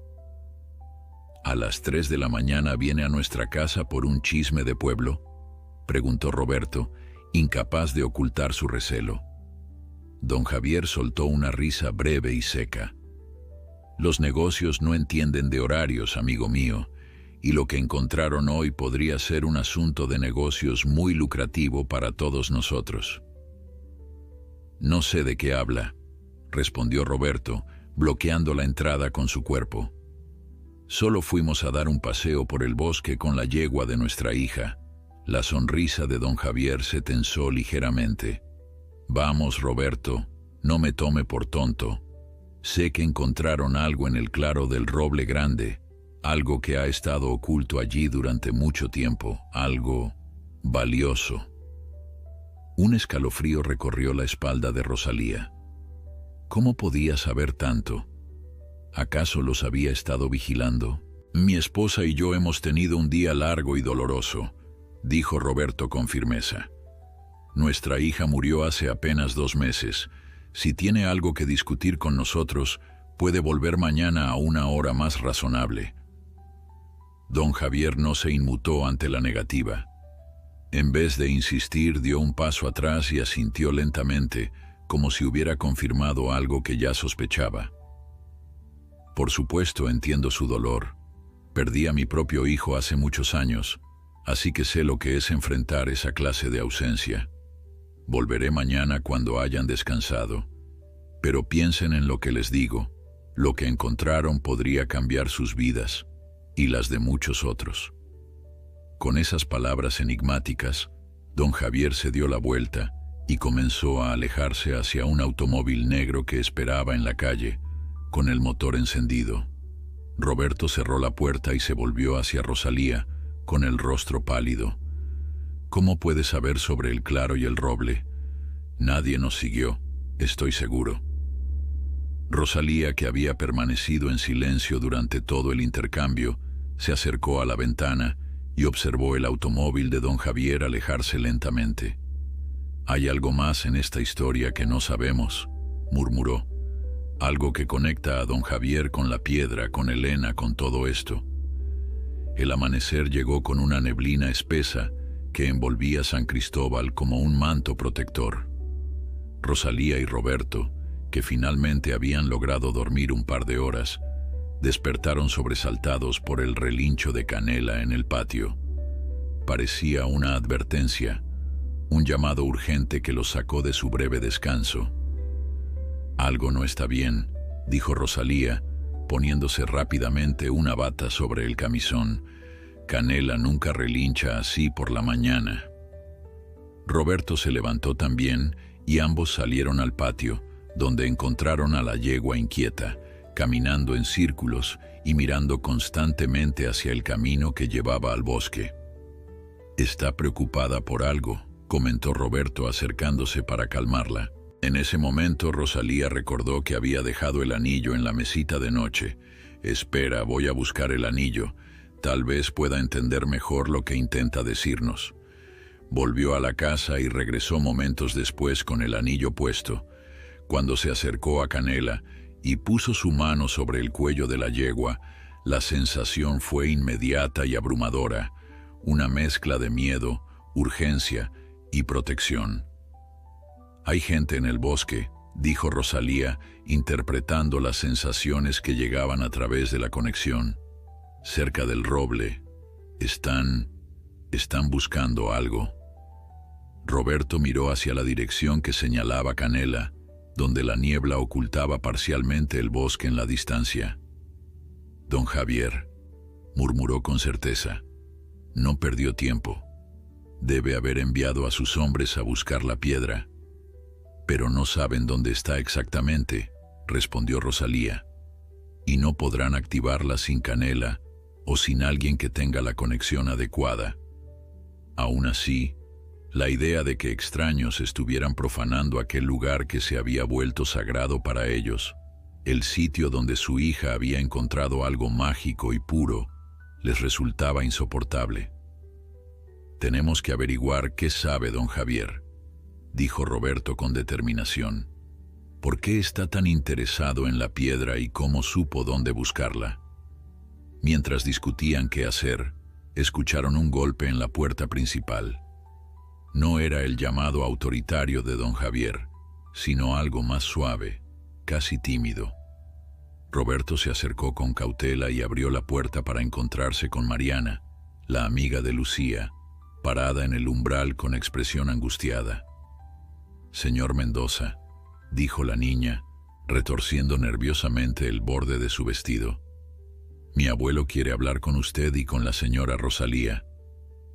«¿A las 3 de la mañana viene a nuestra casa por un chisme de pueblo?», preguntó Roberto, incapaz de ocultar su recelo. Don Javier soltó una risa breve y seca. «Los negocios no entienden de horarios, amigo mío, y lo que encontraron hoy podría ser un asunto de negocios muy lucrativo para todos nosotros». «No sé de qué habla», respondió Roberto, bloqueando la entrada con su cuerpo. «Solo fuimos a dar un paseo por el bosque con la yegua de nuestra hija». La sonrisa de don Javier se tensó ligeramente. «Vamos, Roberto, no me tome por tonto. Sé que encontraron algo en el claro del roble grande, algo que ha estado oculto allí durante mucho tiempo, algo valioso». Un escalofrío recorrió la espalda de Rosalía. ¿Cómo podía saber tanto? ¿Acaso los había estado vigilando? «Mi esposa y yo hemos tenido un día largo y doloroso», dijo Roberto con firmeza. «Nuestra hija murió hace apenas 2 meses. Si tiene algo que discutir con nosotros, puede volver mañana a una hora más razonable». Don Javier no se inmutó ante la negativa. En vez de insistir, dio un paso atrás y asintió lentamente, como si hubiera confirmado algo que ya sospechaba. «Por supuesto, entiendo su dolor. Perdí a mi propio hijo hace muchos años, así que sé lo que es enfrentar esa clase de ausencia. Volveré mañana cuando hayan descansado. Pero piensen en lo que les digo. Lo que encontraron podría cambiar sus vidas y las de muchos otros». Con esas palabras enigmáticas, don Javier se dio la vuelta y comenzó a alejarse hacia un automóvil negro que esperaba en la calle, con el motor encendido. Roberto cerró la puerta y se volvió hacia Rosalía, con el rostro pálido. «¿Cómo puede saber sobre el claro y el roble? Nadie nos siguió, estoy seguro». Rosalía, que había permanecido en silencio durante todo el intercambio, se acercó a la ventana y observó el automóvil de don Javier alejarse lentamente. «Hay algo más en esta historia que no sabemos», murmuró. «Algo que conecta a don Javier con la piedra, con Elena, con todo esto». El amanecer llegó con una neblina espesa que envolvía San Cristóbal como un manto protector. Rosalía y Roberto, que finalmente habían logrado dormir un par de horas, despertaron sobresaltados por el relincho de Canela en el patio. Parecía una advertencia, un llamado urgente que los sacó de su breve descanso. «Algo no está bien», dijo Rosalía, poniéndose rápidamente una bata sobre el camisón. «Canela nunca relincha así por la mañana». Roberto se levantó también y ambos salieron al patio, donde encontraron a la yegua inquieta, caminando en círculos y mirando constantemente hacia el camino que llevaba al bosque. «Está preocupada por algo», comentó Roberto acercándose para calmarla. En ese momento Rosalía recordó que había dejado el anillo en la mesita de noche. «Espera, voy a buscar el anillo», Tal vez pueda entender mejor lo que intenta decirnos. Volvió a la casa y regresó momentos después con el anillo puesto. Cuando se acercó a Canela y puso su mano sobre el cuello de la yegua, la sensación fue inmediata y abrumadora, una mezcla de miedo, urgencia y protección. «Hay gente en el bosque», dijo Rosalía, interpretando las sensaciones que llegaban a través de la conexión. «Cerca del roble. Están buscando algo». Roberto miró hacia la dirección que señalaba Canela, donde la niebla ocultaba parcialmente el bosque en la distancia. «Don Javier», murmuró con certeza, «no perdió tiempo. Debe haber enviado a sus hombres a buscar la piedra». «Pero no saben dónde está exactamente», respondió Rosalía, «y no podrán activarla sin Canela o sin alguien que tenga la conexión adecuada. Aún así, la idea de que extraños estuvieran profanando aquel lugar que se había vuelto sagrado para ellos, el sitio donde su hija había encontrado algo mágico y puro, les resultaba insoportable. «Tenemos que averiguar qué sabe don Javier», dijo Roberto con determinación. «¿Por qué está tan interesado en la piedra y cómo supo dónde buscarla?» Mientras discutían qué hacer, escucharon un golpe en la puerta principal. No era el llamado autoritario de don Javier, sino algo más suave, casi tímido. Roberto se acercó con cautela y abrió la puerta para encontrarse con Mariana, la amiga de Lucía, parada en el umbral con expresión angustiada. «Señor Mendoza», dijo la niña, retorciendo nerviosamente el borde de su vestido, «mi abuelo quiere hablar con usted y con la señora Rosalía.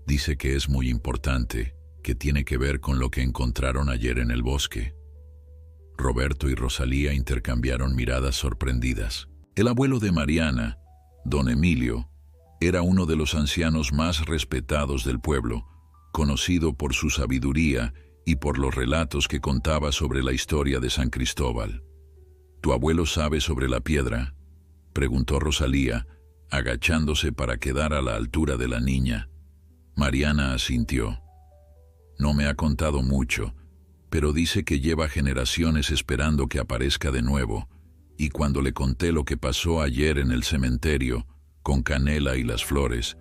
Dice que es muy importante, que tiene que ver con lo que encontraron ayer en el bosque». Roberto y Rosalía intercambiaron miradas sorprendidas. El abuelo de Mariana, don Emilio, era uno de los ancianos más respetados del pueblo, conocido por su sabiduría y por los relatos que contaba sobre la historia de San Cristóbal. «¿Tu abuelo sabe sobre la piedra?», preguntó Rosalía, agachándose para quedar a la altura de la niña. Mariana asintió. «No me ha contado mucho, pero dice que lleva generaciones esperando que aparezca de nuevo, y cuando le conté lo que pasó ayer en el cementerio, con Canela y las flores,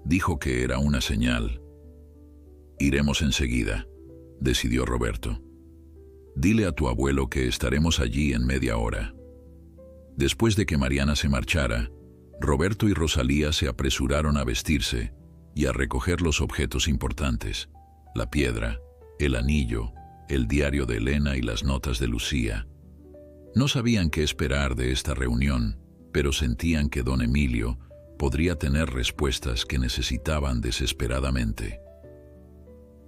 dijo que era una señal». «Iremos enseguida», decidió Roberto. «Dile a tu abuelo que estaremos allí en media hora». Después de que Mariana se marchara, Roberto y Rosalía se apresuraron a vestirse y a recoger los objetos importantes: la piedra, el anillo, el diario de Elena y las notas de Lucía. No sabían qué esperar de esta reunión, pero sentían que don Emilio podría tener respuestas que necesitaban desesperadamente.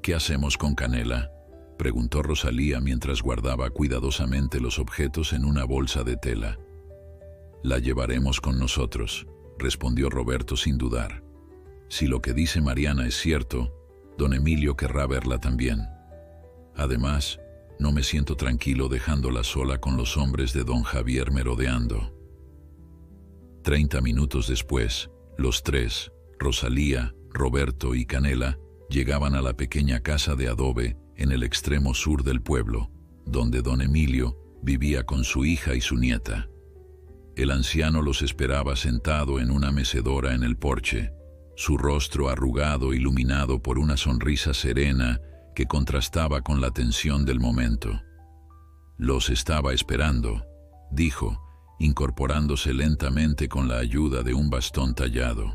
«¿Qué hacemos con Canela?», preguntó Rosalía mientras guardaba cuidadosamente los objetos en una bolsa de tela. «La llevaremos con nosotros», respondió Roberto sin dudar. «Si lo que dice Mariana es cierto, don Emilio querrá verla también. Además, no me siento tranquilo dejándola sola con los hombres de don Javier merodeando». 30 minutos después, los tres, Rosalía, Roberto y Canela, llegaban a la pequeña casa de adobe en el extremo sur del pueblo, donde don Emilio vivía con su hija y su nieta. El anciano los esperaba sentado en una mecedora en el porche, su rostro arrugado iluminado por una sonrisa serena que contrastaba con la tensión del momento. «Los estaba esperando», dijo, incorporándose lentamente con la ayuda de un bastón tallado.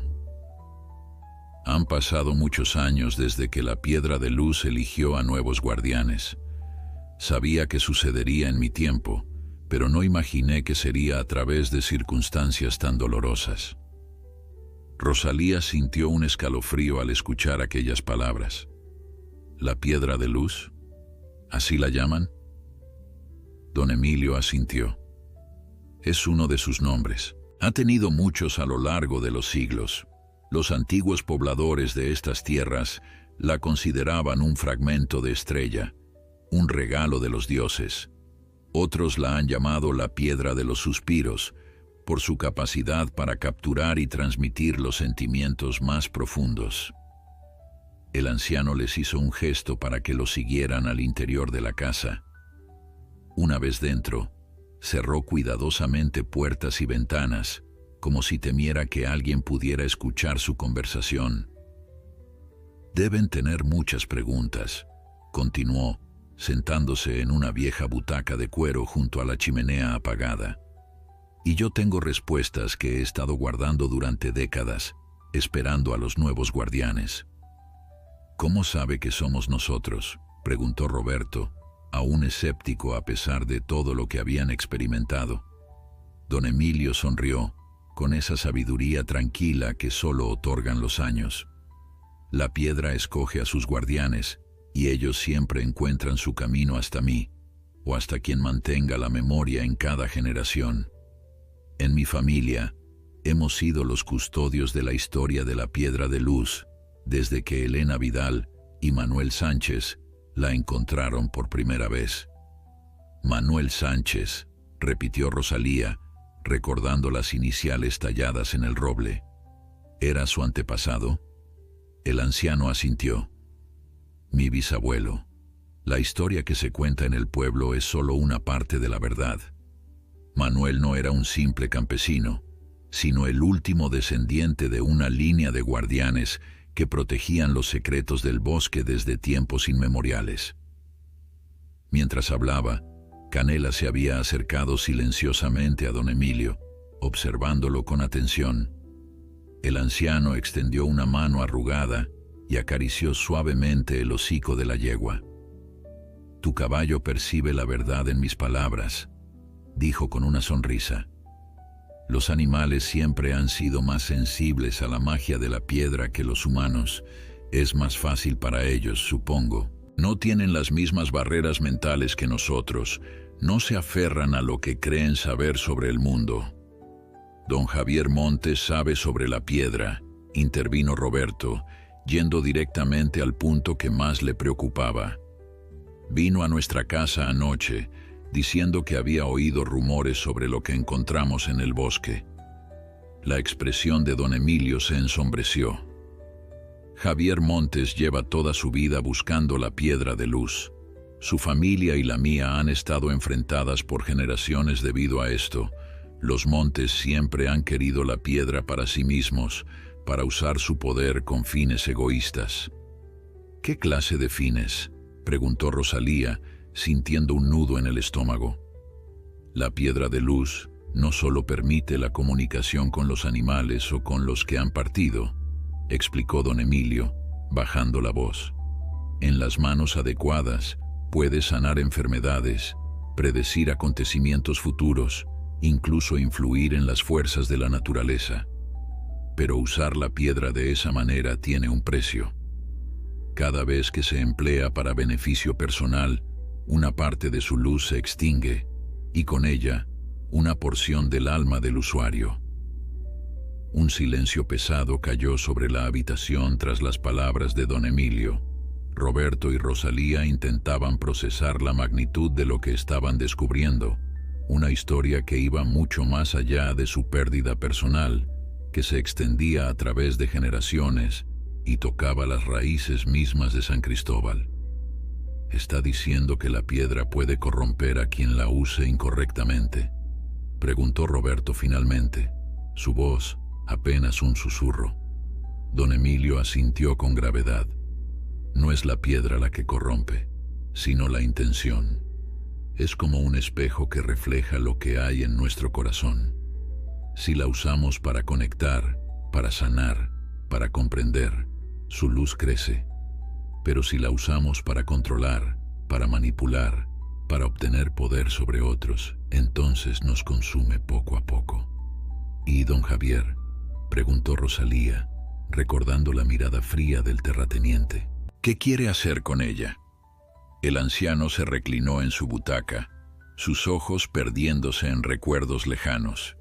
«Han pasado muchos años desde que la Piedra de Luz eligió a nuevos guardianes. Sabía que sucedería en mi tiempo, pero no imaginé que sería a través de circunstancias tan dolorosas». Rosalía sintió un escalofrío al escuchar aquellas palabras. «¿La Piedra de Luz? ¿Así la llaman?». Don Emilio asintió. «Es uno de sus nombres. Ha tenido muchos a lo largo de los siglos. Los antiguos pobladores de estas tierras la consideraban un fragmento de estrella, un regalo de los dioses. Otros la han llamado la Piedra de los Suspiros, por su capacidad para capturar y transmitir los sentimientos más profundos. El anciano les hizo un gesto para que lo siguieran al interior de la casa. Una vez dentro, cerró cuidadosamente puertas y ventanas, como si temiera que alguien pudiera escuchar su conversación. «Deben tener muchas preguntas», continuó, sentándose en una vieja butaca de cuero junto a la chimenea apagada. «Y yo tengo respuestas que he estado guardando durante décadas, esperando a los nuevos guardianes». «¿Cómo sabe que somos nosotros?», preguntó Roberto, aún escéptico a pesar de todo lo que habían experimentado. Don Emilio sonrió, con esa sabiduría tranquila que solo otorgan los años. «La piedra escoge a sus guardianes, y ellos siempre encuentran su camino hasta mí, o hasta quien mantenga la memoria en cada generación. En mi familia, hemos sido los custodios de la historia de la piedra de luz, desde que Elena Vidal y Manuel Sánchez la encontraron por primera vez». «Manuel Sánchez», repitió Rosalía, recordando las iniciales talladas en el roble. «¿Era su antepasado?». El anciano asintió. «Mi bisabuelo. La historia que se cuenta en el pueblo es solo una parte de la verdad. Manuel no era un simple campesino, sino el último descendiente de una línea de guardianes que protegían los secretos del bosque desde tiempos inmemoriales». Mientras hablaba, Canela se había acercado silenciosamente a don Emilio, observándolo con atención. El anciano extendió una mano arrugada y acarició suavemente el hocico de la yegua. «Tu caballo percibe la verdad en mis palabras», dijo con una sonrisa. «Los animales siempre han sido más sensibles a la magia de la piedra que los humanos. Es más fácil para ellos, supongo. No tienen las mismas barreras mentales que nosotros. No se aferran a lo que creen saber sobre el mundo». «Don Javier Montes sabe sobre la piedra», intervino Roberto, yendo directamente al punto que más le preocupaba. «Vino a nuestra casa anoche, diciendo que había oído rumores sobre lo que encontramos en el bosque». La expresión de don Emilio se ensombreció. «Javier Montes lleva toda su vida buscando la piedra de luz. Su familia y la mía han estado enfrentadas por generaciones debido a esto. Los Montes siempre han querido la piedra para sí mismos, para usar su poder con fines egoístas». «¿Qué clase de fines?», preguntó Rosalía, sintiendo un nudo en el estómago. «La piedra de luz no solo permite la comunicación con los animales o con los que han partido», explicó don Emilio, bajando la voz. «En las manos adecuadas puede sanar enfermedades, predecir acontecimientos futuros, incluso influir en las fuerzas de la naturaleza. Pero usar la piedra de esa manera tiene un precio. Cada vez que se emplea para beneficio personal, una parte de su luz se extingue, y con ella, una porción del alma del usuario». Un silencio pesado cayó sobre la habitación tras las palabras de don Emilio. Roberto y Rosalía intentaban procesar la magnitud de lo que estaban descubriendo, una historia que iba mucho más allá de su pérdida personal, que se extendía a través de generaciones y tocaba las raíces mismas de San Cristóbal. «¿Está diciendo que la piedra puede corromper a quien la use incorrectamente?», preguntó Roberto finalmente, su voz apenas un susurro. Don Emilio asintió con gravedad. «No es la piedra la que corrompe, sino la intención. Es como un espejo que refleja lo que hay en nuestro corazón. Si la usamos para conectar, para sanar, para comprender, su luz crece. Pero si la usamos para controlar, para manipular, para obtener poder sobre otros, entonces nos consume poco a poco». «¿Y don Javier?», preguntó Rosalía, recordando la mirada fría del terrateniente. «¿Qué quiere hacer con ella?». El anciano se reclinó en su butaca, sus ojos perdiéndose en recuerdos lejanos.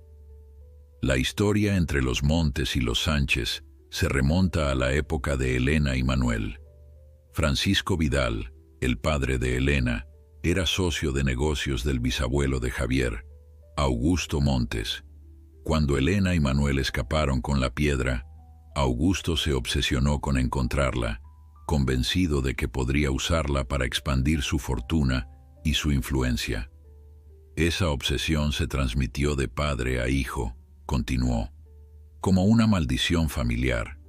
La historia entre los Montes y los Sánchez se remonta a la época de Elena y Manuel. Francisco Vidal, el padre de Elena, era socio de negocios del bisabuelo de Javier, Augusto Montes. Cuando Elena y Manuel escaparon con la piedra, Augusto se obsesionó con encontrarla, convencido de que podría usarla para expandir su fortuna y su influencia. Esa obsesión se transmitió de padre a hijo, continuó, como una maldición familiar.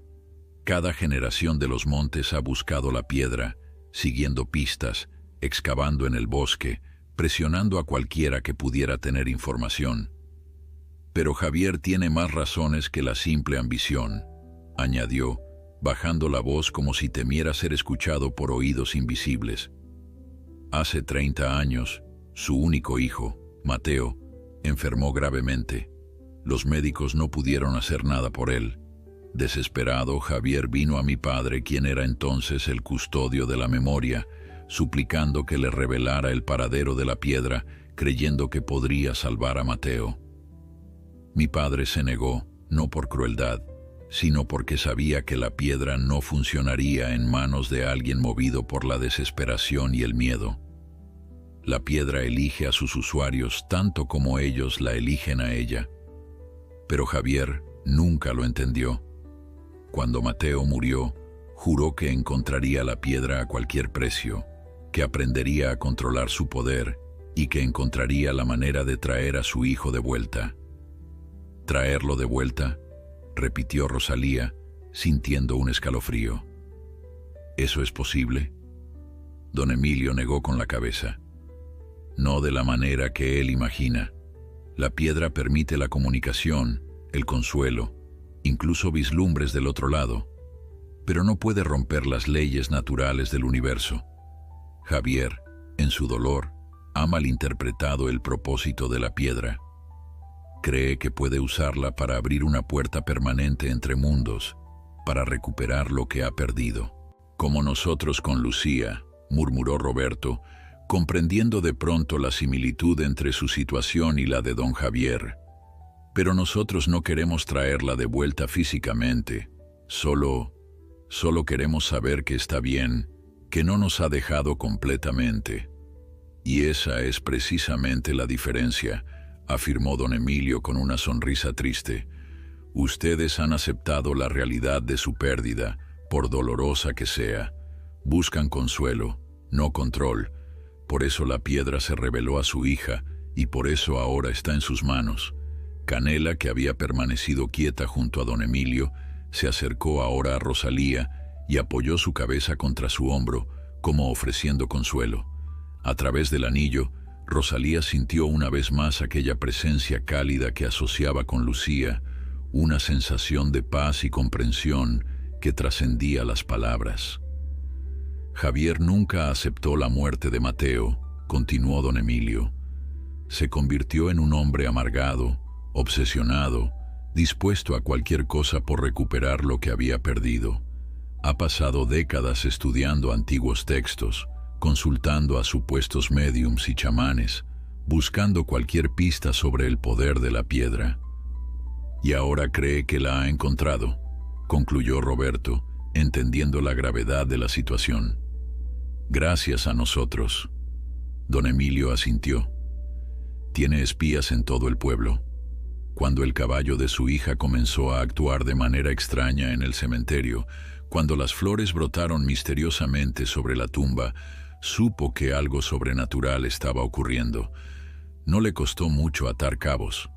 Cada generación de los Montes ha buscado la piedra, siguiendo pistas, excavando en el bosque, presionando a cualquiera que pudiera tener información. Pero Javier tiene más razones que la simple ambición, añadió, bajando la voz como si temiera ser escuchado por oídos invisibles. Hace 30 años, su único hijo, Mateo, enfermó gravemente. Los médicos no pudieron hacer nada por él. Desesperado, Javier vino a mi padre, quien era entonces el custodio de la memoria, suplicando que le revelara el paradero de la piedra, creyendo que podría salvar a Mateo. Mi padre se negó, no por crueldad, sino porque sabía que la piedra no funcionaría en manos de alguien movido por la desesperación y el miedo. La piedra elige a sus usuarios tanto como ellos la eligen a ella. Pero Javier nunca lo entendió. Cuando Mateo murió, juró que encontraría la piedra a cualquier precio, que aprendería a controlar su poder y que encontraría la manera de traer a su hijo de vuelta. ¿Traerlo de vuelta?, repitió Rosalía, sintiendo un escalofrío. ¿Eso es posible? Don Emilio negó con la cabeza. No de la manera que él imagina. La piedra permite la comunicación, el consuelo, incluso vislumbres del otro lado, pero no puede romper las leyes naturales del universo. Javier, en su dolor, ha malinterpretado el propósito de la piedra. Cree que puede usarla para abrir una puerta permanente entre mundos, para recuperar lo que ha perdido. Como nosotros con Lucía, murmuró Roberto, comprendiendo de pronto la similitud entre su situación y la de don Javier. Pero nosotros no queremos traerla de vuelta físicamente, solo queremos saber que está bien, que no nos ha dejado completamente. Y esa es precisamente la diferencia, afirmó don Emilio con una sonrisa triste. Ustedes han aceptado la realidad de su pérdida, por dolorosa que sea. Buscan consuelo, no control. Por eso la piedra se reveló a su hija y por eso ahora está en sus manos. Canela, que había permanecido quieta junto a don Emilio, se acercó ahora a Rosalía y apoyó su cabeza contra su hombro, como ofreciendo consuelo. A través del anillo, Rosalía sintió una vez más aquella presencia cálida que asociaba con Lucía, una sensación de paz y comprensión que trascendía las palabras. Javier nunca aceptó la muerte de Mateo, continuó don Emilio. Se convirtió en un hombre amargado, obsesionado, dispuesto a cualquier cosa por recuperar lo que había perdido. Ha pasado décadas estudiando antiguos textos, consultando a supuestos médiums y chamanes, buscando cualquier pista sobre el poder de la piedra. Y ahora cree que la ha encontrado, concluyó Roberto, entendiendo la gravedad de la situación. Gracias a nosotros. Don Emilio asintió. Tiene espías en todo el pueblo. Cuando el caballo de su hija comenzó a actuar de manera extraña en el cementerio, cuando las flores brotaron misteriosamente sobre la tumba, supo que algo sobrenatural estaba ocurriendo. No le costó mucho atar cabos.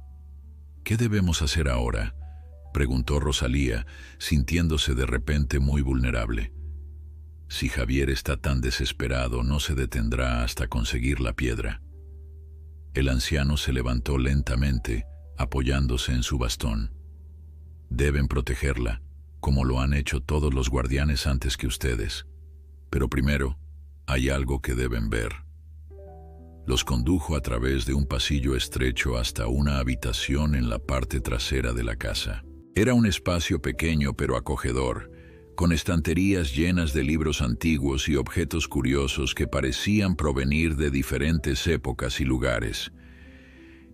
¿Qué debemos hacer ahora?, preguntó Rosalía, sintiéndose de repente muy vulnerable. Si Javier está tan desesperado, no se detendrá hasta conseguir la piedra. El anciano se levantó lentamente, apoyándose en su bastón. Deben protegerla, como lo han hecho todos los guardianes antes que ustedes. Pero primero, hay algo que deben ver. Los condujo a través de un pasillo estrecho hasta una habitación en la parte trasera de la casa. Era un espacio pequeño pero acogedor, con estanterías llenas de libros antiguos y objetos curiosos que parecían provenir de diferentes épocas y lugares.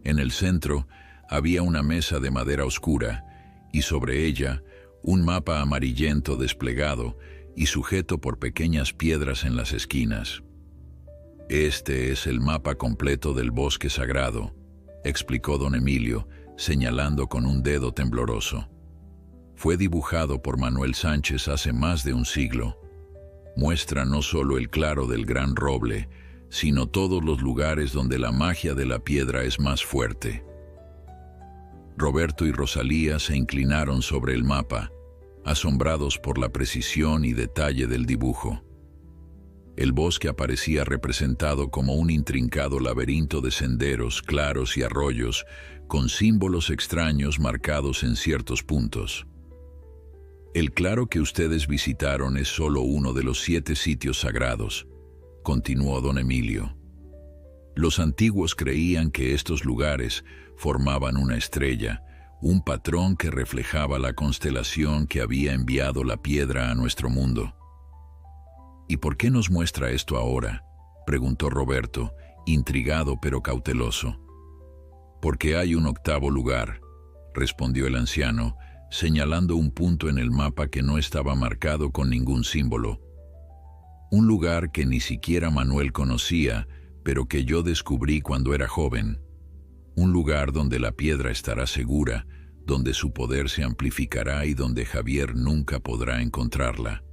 En el centro había una mesa de madera oscura y sobre ella un mapa amarillento desplegado y sujeto por pequeñas piedras en las esquinas. Este es el mapa completo del bosque sagrado, explicó don Emilio, señalando con un dedo tembloroso. Fue dibujado por Manuel Sánchez hace más de un siglo. Muestra no solo el claro del Gran Roble, sino todos los lugares donde la magia de la piedra es más fuerte. Roberto y Rosalía se inclinaron sobre el mapa, asombrados por la precisión y detalle del dibujo. El bosque aparecía representado como un intrincado laberinto de senderos claros y arroyos, con símbolos extraños marcados en ciertos puntos. El claro que ustedes visitaron es solo uno de los 7 sitios sagrados, continuó don Emilio. Los antiguos creían que estos lugares formaban una estrella, un patrón que reflejaba la constelación que había enviado la piedra a nuestro mundo. ¿Y por qué nos muestra esto ahora?, preguntó Roberto, intrigado pero cauteloso. Porque hay un 8º lugar, respondió el anciano, señalando un punto en el mapa que no estaba marcado con ningún símbolo. Un lugar que ni siquiera Manuel conocía, pero que yo descubrí cuando era joven. Un lugar donde la piedra estará segura, donde su poder se amplificará y donde Javier nunca podrá encontrarla.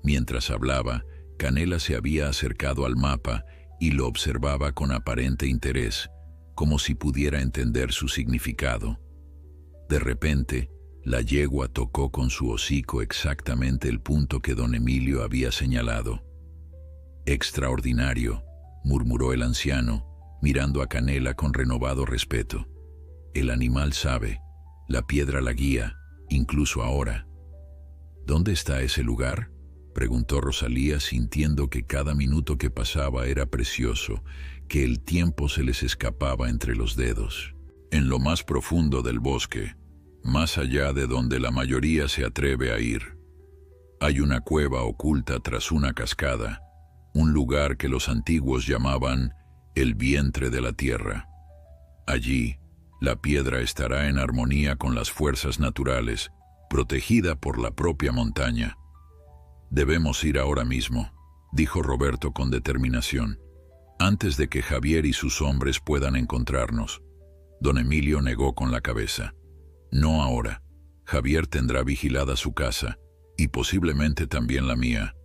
Mientras hablaba, Canela se había acercado al mapa y lo observaba con aparente interés, como si pudiera entender su significado. De repente, la yegua tocó con su hocico exactamente el punto que don Emilio había señalado. «Extraordinario», murmuró el anciano, mirando a Canela con renovado respeto. «El animal sabe, la piedra la guía, incluso ahora». «¿Dónde está ese lugar?», preguntó Rosalía, sintiendo que cada minuto que pasaba era precioso, que el tiempo se les escapaba entre los dedos. «En lo más profundo del bosque, más allá de donde la mayoría se atreve a ir. Hay una cueva oculta tras una cascada, un lugar que los antiguos llamaban el vientre de la tierra. Allí, la piedra estará en armonía con las fuerzas naturales, protegida por la propia montaña. Debemos ir ahora mismo», dijo Roberto con determinación, «antes de que Javier y sus hombres puedan encontrarnos». Don Emilio negó con la cabeza. «No ahora. Javier tendrá vigilada su casa, y posiblemente también la mía.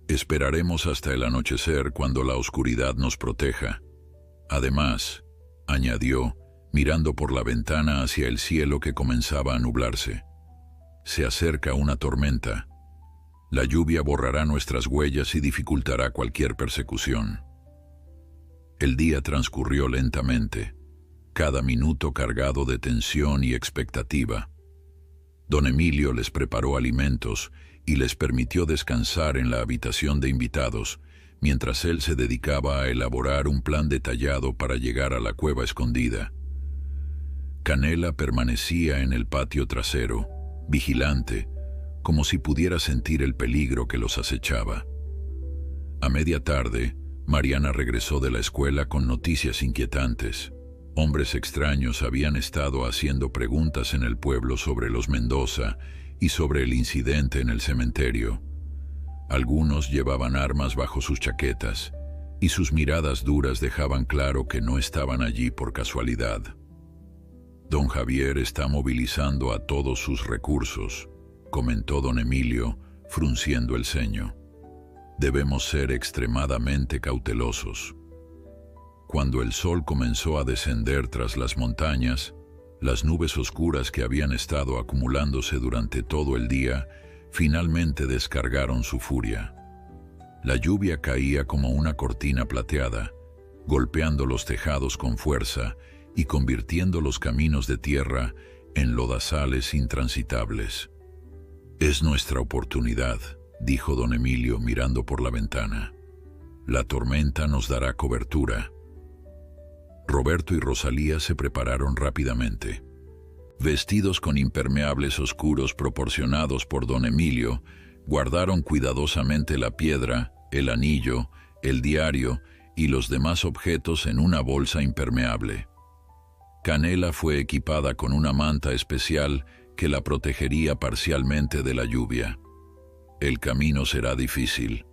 Esperaremos hasta el anochecer cuando la oscuridad nos proteja. Además», añadió, mirando por la ventana hacia el cielo que comenzaba a nublarse, «se acerca una tormenta. La lluvia borrará nuestras huellas y dificultará cualquier persecución». El día transcurrió lentamente, cada minuto cargado de tensión y expectativa. Don Emilio les preparó alimentos y les permitió descansar en la habitación de invitados, mientras él se dedicaba a elaborar un plan detallado para llegar a la cueva escondida. Canela permanecía en el patio trasero, vigilante, como si pudiera sentir el peligro que los acechaba. A media tarde, Mariana regresó de la escuela con noticias inquietantes. Hombres extraños habían estado haciendo preguntas en el pueblo sobre los Mendoza y sobre el incidente en el cementerio. Algunos llevaban armas bajo sus chaquetas, y sus miradas duras dejaban claro que no estaban allí por casualidad. «Don Javier está movilizando a todos sus recursos», comentó don Emilio, frunciendo el ceño. «Debemos ser extremadamente cautelosos». Cuando el sol comenzó a descender tras las montañas, las nubes oscuras que habían estado acumulándose durante todo el día finalmente descargaron su furia. La lluvia caía como una cortina plateada, golpeando los tejados con fuerza y convirtiendo los caminos de tierra en lodazales intransitables. «Es nuestra oportunidad», dijo don Emilio mirando por la ventana. «La tormenta nos dará cobertura». Roberto y Rosalía se prepararon rápidamente. Vestidos con impermeables oscuros proporcionados por don Emilio, guardaron cuidadosamente la piedra, el anillo, el diario y los demás objetos en una bolsa impermeable. Canela fue equipada con una manta especial que la protegería parcialmente de la lluvia. «El camino será difícil»,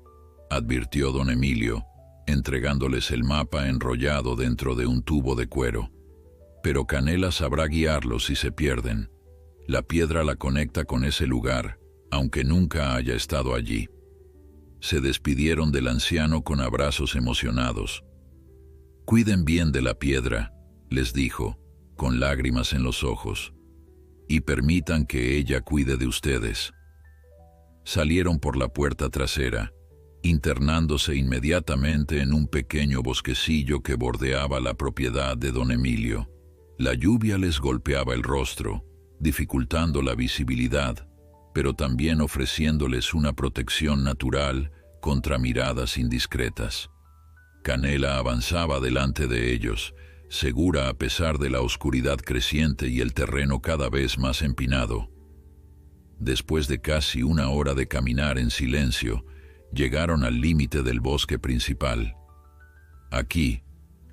advirtió don Emilio, entregándoles el mapa enrollado dentro de un tubo de cuero. pero Canela sabrá guiarlos si se pierden. La piedra la conecta con ese lugar, aunque nunca haya estado allí. Se despidieron del anciano con abrazos emocionados. «Cuiden bien de la piedra», les dijo, con lágrimas en los ojos, «y permitan que ella cuide de ustedes». Salieron por la puerta trasera, internándose inmediatamente en un pequeño bosquecillo que bordeaba la propiedad de don Emilio. La lluvia les golpeaba el rostro, dificultando la visibilidad, pero también ofreciéndoles una protección natural contra miradas indiscretas. Canela avanzaba delante de ellos, segura a pesar de la oscuridad creciente y el terreno cada vez más empinado. Después de casi una hora de caminar en silencio, llegaron al límite del bosque principal. Aquí,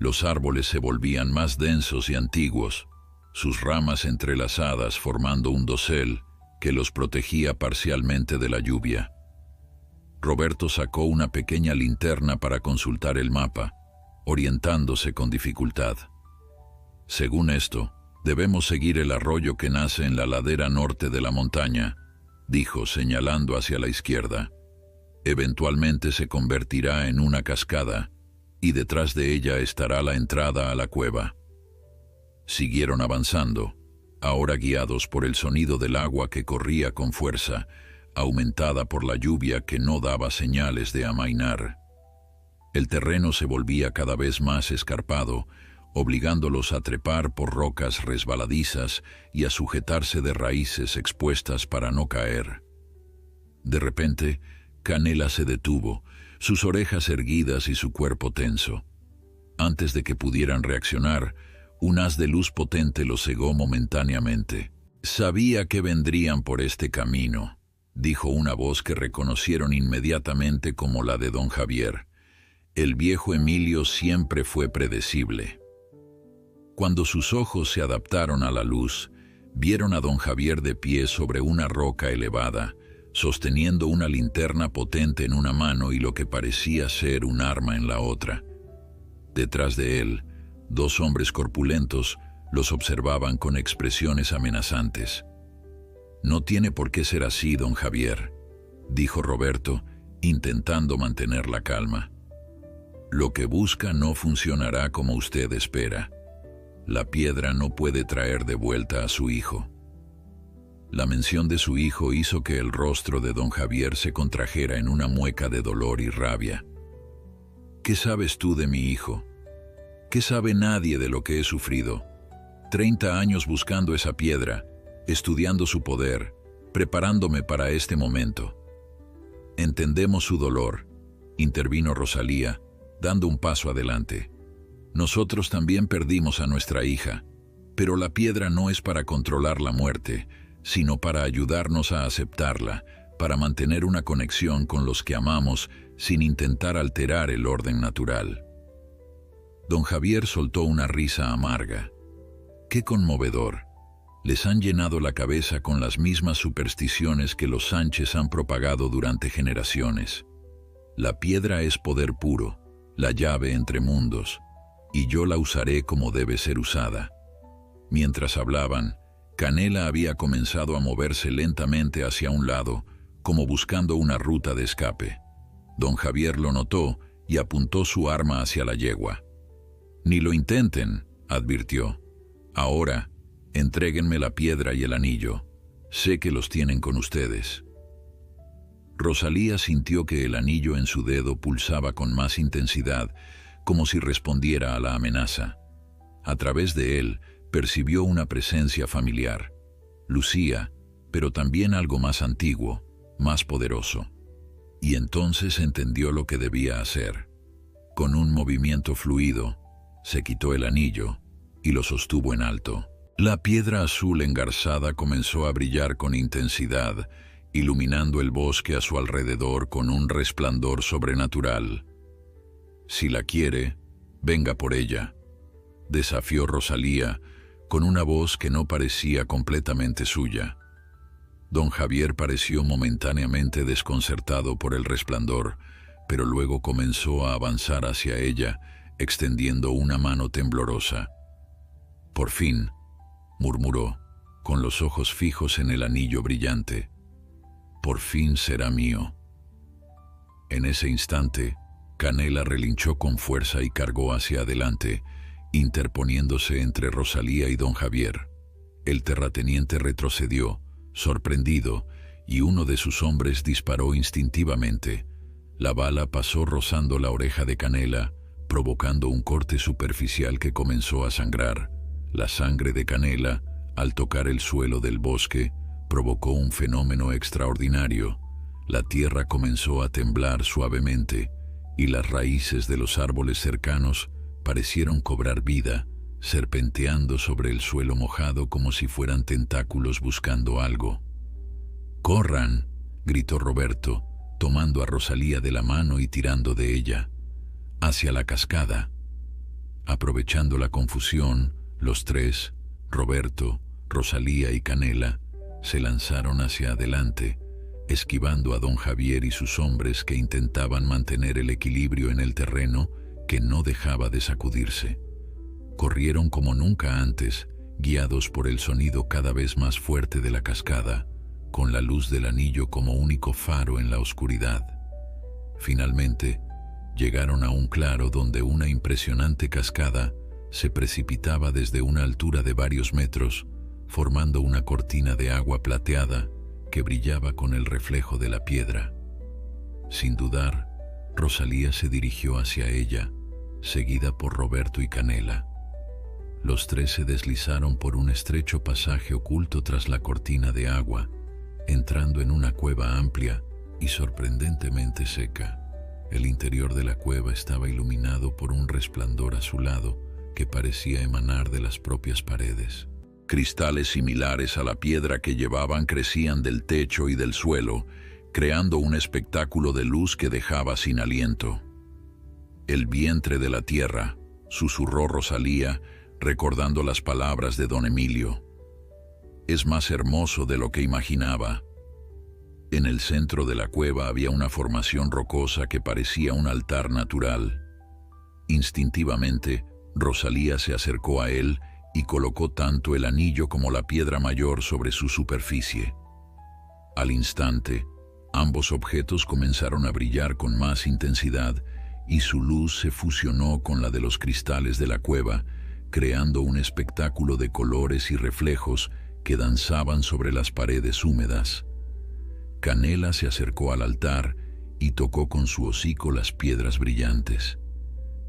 los árboles se volvían más densos y antiguos, sus ramas entrelazadas formando un dosel que los protegía parcialmente de la lluvia. Roberto sacó una pequeña linterna para consultar el mapa, orientándose con dificultad. «Según esto, debemos seguir el arroyo que nace en la ladera norte de la montaña», dijo señalando hacia la izquierda. «Eventualmente se convertirá en una cascada, y detrás de ella estará la entrada a la cueva». Siguieron avanzando, ahora guiados por el sonido del agua que corría con fuerza, aumentada por la lluvia que no daba señales de amainar. El terreno se volvía cada vez más escarpado, obligándolos a trepar por rocas resbaladizas y a sujetarse de raíces expuestas para no caer. De repente, Canela se detuvo, sus orejas erguidas y su cuerpo tenso. Antes de que pudieran reaccionar, un haz de luz potente los cegó momentáneamente. «Sabía que vendrían por este camino», dijo una voz que reconocieron inmediatamente como la de don Javier. El viejo Emilio siempre fue predecible. Cuando sus ojos se adaptaron a la luz, vieron a don Javier de pie sobre una roca elevada, sosteniendo una linterna potente en una mano y lo que parecía ser un arma en la otra. Detrás de él, dos hombres corpulentos los observaban con expresiones amenazantes. «No tiene por qué ser así, don Javier», dijo Roberto, intentando mantener la calma. «Lo que busca no funcionará como usted espera. La piedra no puede traer de vuelta a su hijo». La mención de su hijo hizo que el rostro de don Javier se contrajera en una mueca de dolor y rabia. «¿Qué sabes tú de mi hijo? ¿Qué sabe nadie de lo que he sufrido? 30 años buscando esa piedra, estudiando su poder, preparándome para este momento». «Entendemos su dolor», intervino Rosalía, dando un paso adelante. «Nosotros también perdimos a nuestra hija, pero la piedra no es para controlar la muerte, sino para ayudarnos a aceptarla, para mantener una conexión con los que amamos sin intentar alterar el orden natural». Don Javier soltó una risa amarga. «Qué conmovedor. Les han llenado la cabeza con las mismas supersticiones que los Sánchez han propagado durante generaciones. La piedra es poder puro, la llave entre mundos, y yo la usaré como debe ser usada». Mientras hablaban, Canela había comenzado a moverse lentamente hacia un lado, como buscando una ruta de escape. Don Javier lo notó y apuntó su arma hacia la yegua. «Ni lo intenten», advirtió. «Ahora, entréguenme la piedra y el anillo. Sé que los tienen con ustedes». Rosalía sintió que el anillo en su dedo pulsaba con más intensidad, como si respondiera a la amenaza. A través de él, percibió una presencia familiar. Lucía, pero también algo más antiguo, más poderoso. Y entonces entendió lo que debía hacer. Con un movimiento fluido, se quitó el anillo y lo sostuvo en alto. La piedra azul engarzada comenzó a brillar con intensidad, iluminando el bosque a su alrededor con un resplandor sobrenatural. «Si la quiere, venga por ella», desafió Rosalía, con una voz que no parecía completamente suya. Don Javier pareció momentáneamente desconcertado por el resplandor, pero luego comenzó a avanzar hacia ella, extendiendo una mano temblorosa. Por fin, murmuró, con los ojos fijos en el anillo brillante. Por fin será mío. En ese instante, Canela relinchó con fuerza y cargó hacia adelante, interponiéndose entre Rosalía y don Javier. El terrateniente retrocedió, sorprendido, y uno de sus hombres disparó instintivamente. La bala pasó rozando la oreja de Canela, provocando un corte superficial que comenzó a sangrar. La sangre de Canela, al tocar el suelo del bosque, provocó un fenómeno extraordinario. La tierra comenzó a temblar suavemente, y las raíces de los árboles cercanos parecieron cobrar vida, serpenteando sobre el suelo mojado como si fueran tentáculos buscando algo. «¡Corran!», gritó Roberto, tomando a Rosalía de la mano y tirando de ella, hacia la cascada. Aprovechando la confusión, los tres, Roberto, Rosalía y Canela, se lanzaron hacia adelante, esquivando a don Javier y sus hombres que intentaban mantener el equilibrio en el terreno que no dejaba de sacudirse. Corrieron como nunca antes, guiados por el sonido cada vez más fuerte de la cascada, con la luz del anillo como único faro en la oscuridad. Finalmente, llegaron a un claro donde una impresionante cascada se precipitaba desde una altura de varios metros, formando una cortina de agua plateada que brillaba con el reflejo de la piedra. Sin dudar, Rosalía se dirigió hacia ella, seguida por Roberto y Canela. Los tres se deslizaron por un estrecho pasaje oculto tras la cortina de agua, entrando en una cueva amplia y sorprendentemente seca. El interior de la cueva estaba iluminado por un resplandor azulado que parecía emanar de las propias paredes. Cristales similares a la piedra que llevaban crecían del techo y del suelo, creando un espectáculo de luz que dejaba sin aliento. «El vientre de la tierra», susurró Rosalía, recordando las palabras de don Emilio. «Es más hermoso de lo que imaginaba». En el centro de la cueva había una formación rocosa que parecía un altar natural. Instintivamente, Rosalía se acercó a él y colocó tanto el anillo como la piedra mayor sobre su superficie. Al instante, ambos objetos comenzaron a brillar con más intensidad y su luz se fusionó con la de los cristales de la cueva, creando un espectáculo de colores y reflejos que danzaban sobre las paredes húmedas. Canela se acercó al altar y tocó con su hocico las piedras brillantes.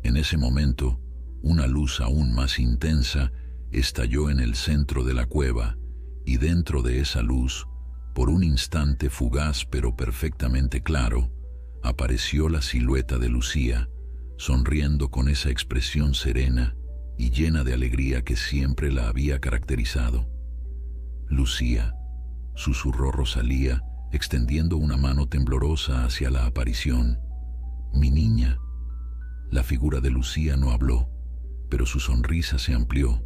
En ese momento, una luz aún más intensa estalló en el centro de la cueva, y dentro de esa luz, por un instante fugaz pero perfectamente claro, apareció la silueta de Lucía, sonriendo con esa expresión serena y llena de alegría que siempre la había caracterizado. «Lucía», susurró Rosalía, extendiendo una mano temblorosa hacia la aparición. «Mi niña». La figura de Lucía no habló, pero su sonrisa se amplió,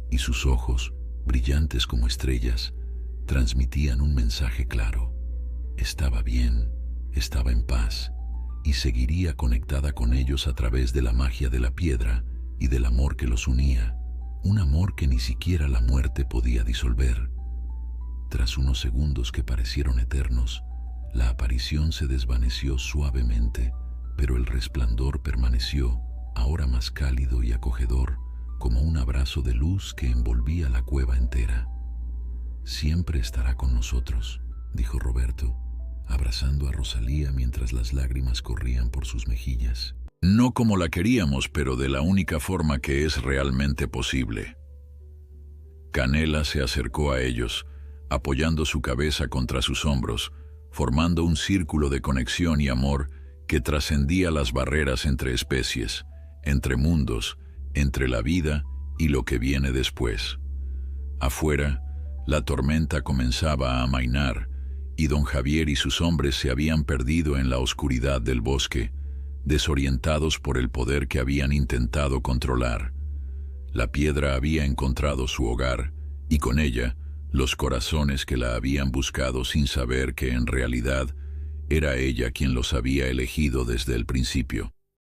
y sus ojos, brillantes como estrellas, transmitían un mensaje claro. Estaba bien, estaba en paz, y seguiría conectada con ellos a través de la magia de la piedra y del amor que los unía, un amor que ni siquiera la muerte podía disolver. Tras unos segundos que parecieron eternos, la aparición se desvaneció suavemente, pero el resplandor permaneció, ahora más cálido y acogedor, como un abrazo de luz que envolvía la cueva entera. «Siempre estará con nosotros», dijo Roberto, abrazando a Rosalía mientras las lágrimas corrían por sus mejillas. «No como la queríamos, pero de la única forma que es realmente posible». Canela se acercó a ellos, apoyando su cabeza contra sus hombros, formando un círculo de conexión y amor que trascendía las barreras entre especies, entre mundos, entre la vida y lo que viene después. Afuera, la tormenta comenzaba a amainar, y don Javier y sus hombres se habían perdido en la oscuridad del bosque, desorientados por el poder que habían intentado controlar. La piedra había encontrado su hogar, y con ella, los corazones que la habían buscado sin saber que en realidad era ella quien los había elegido desde el principio.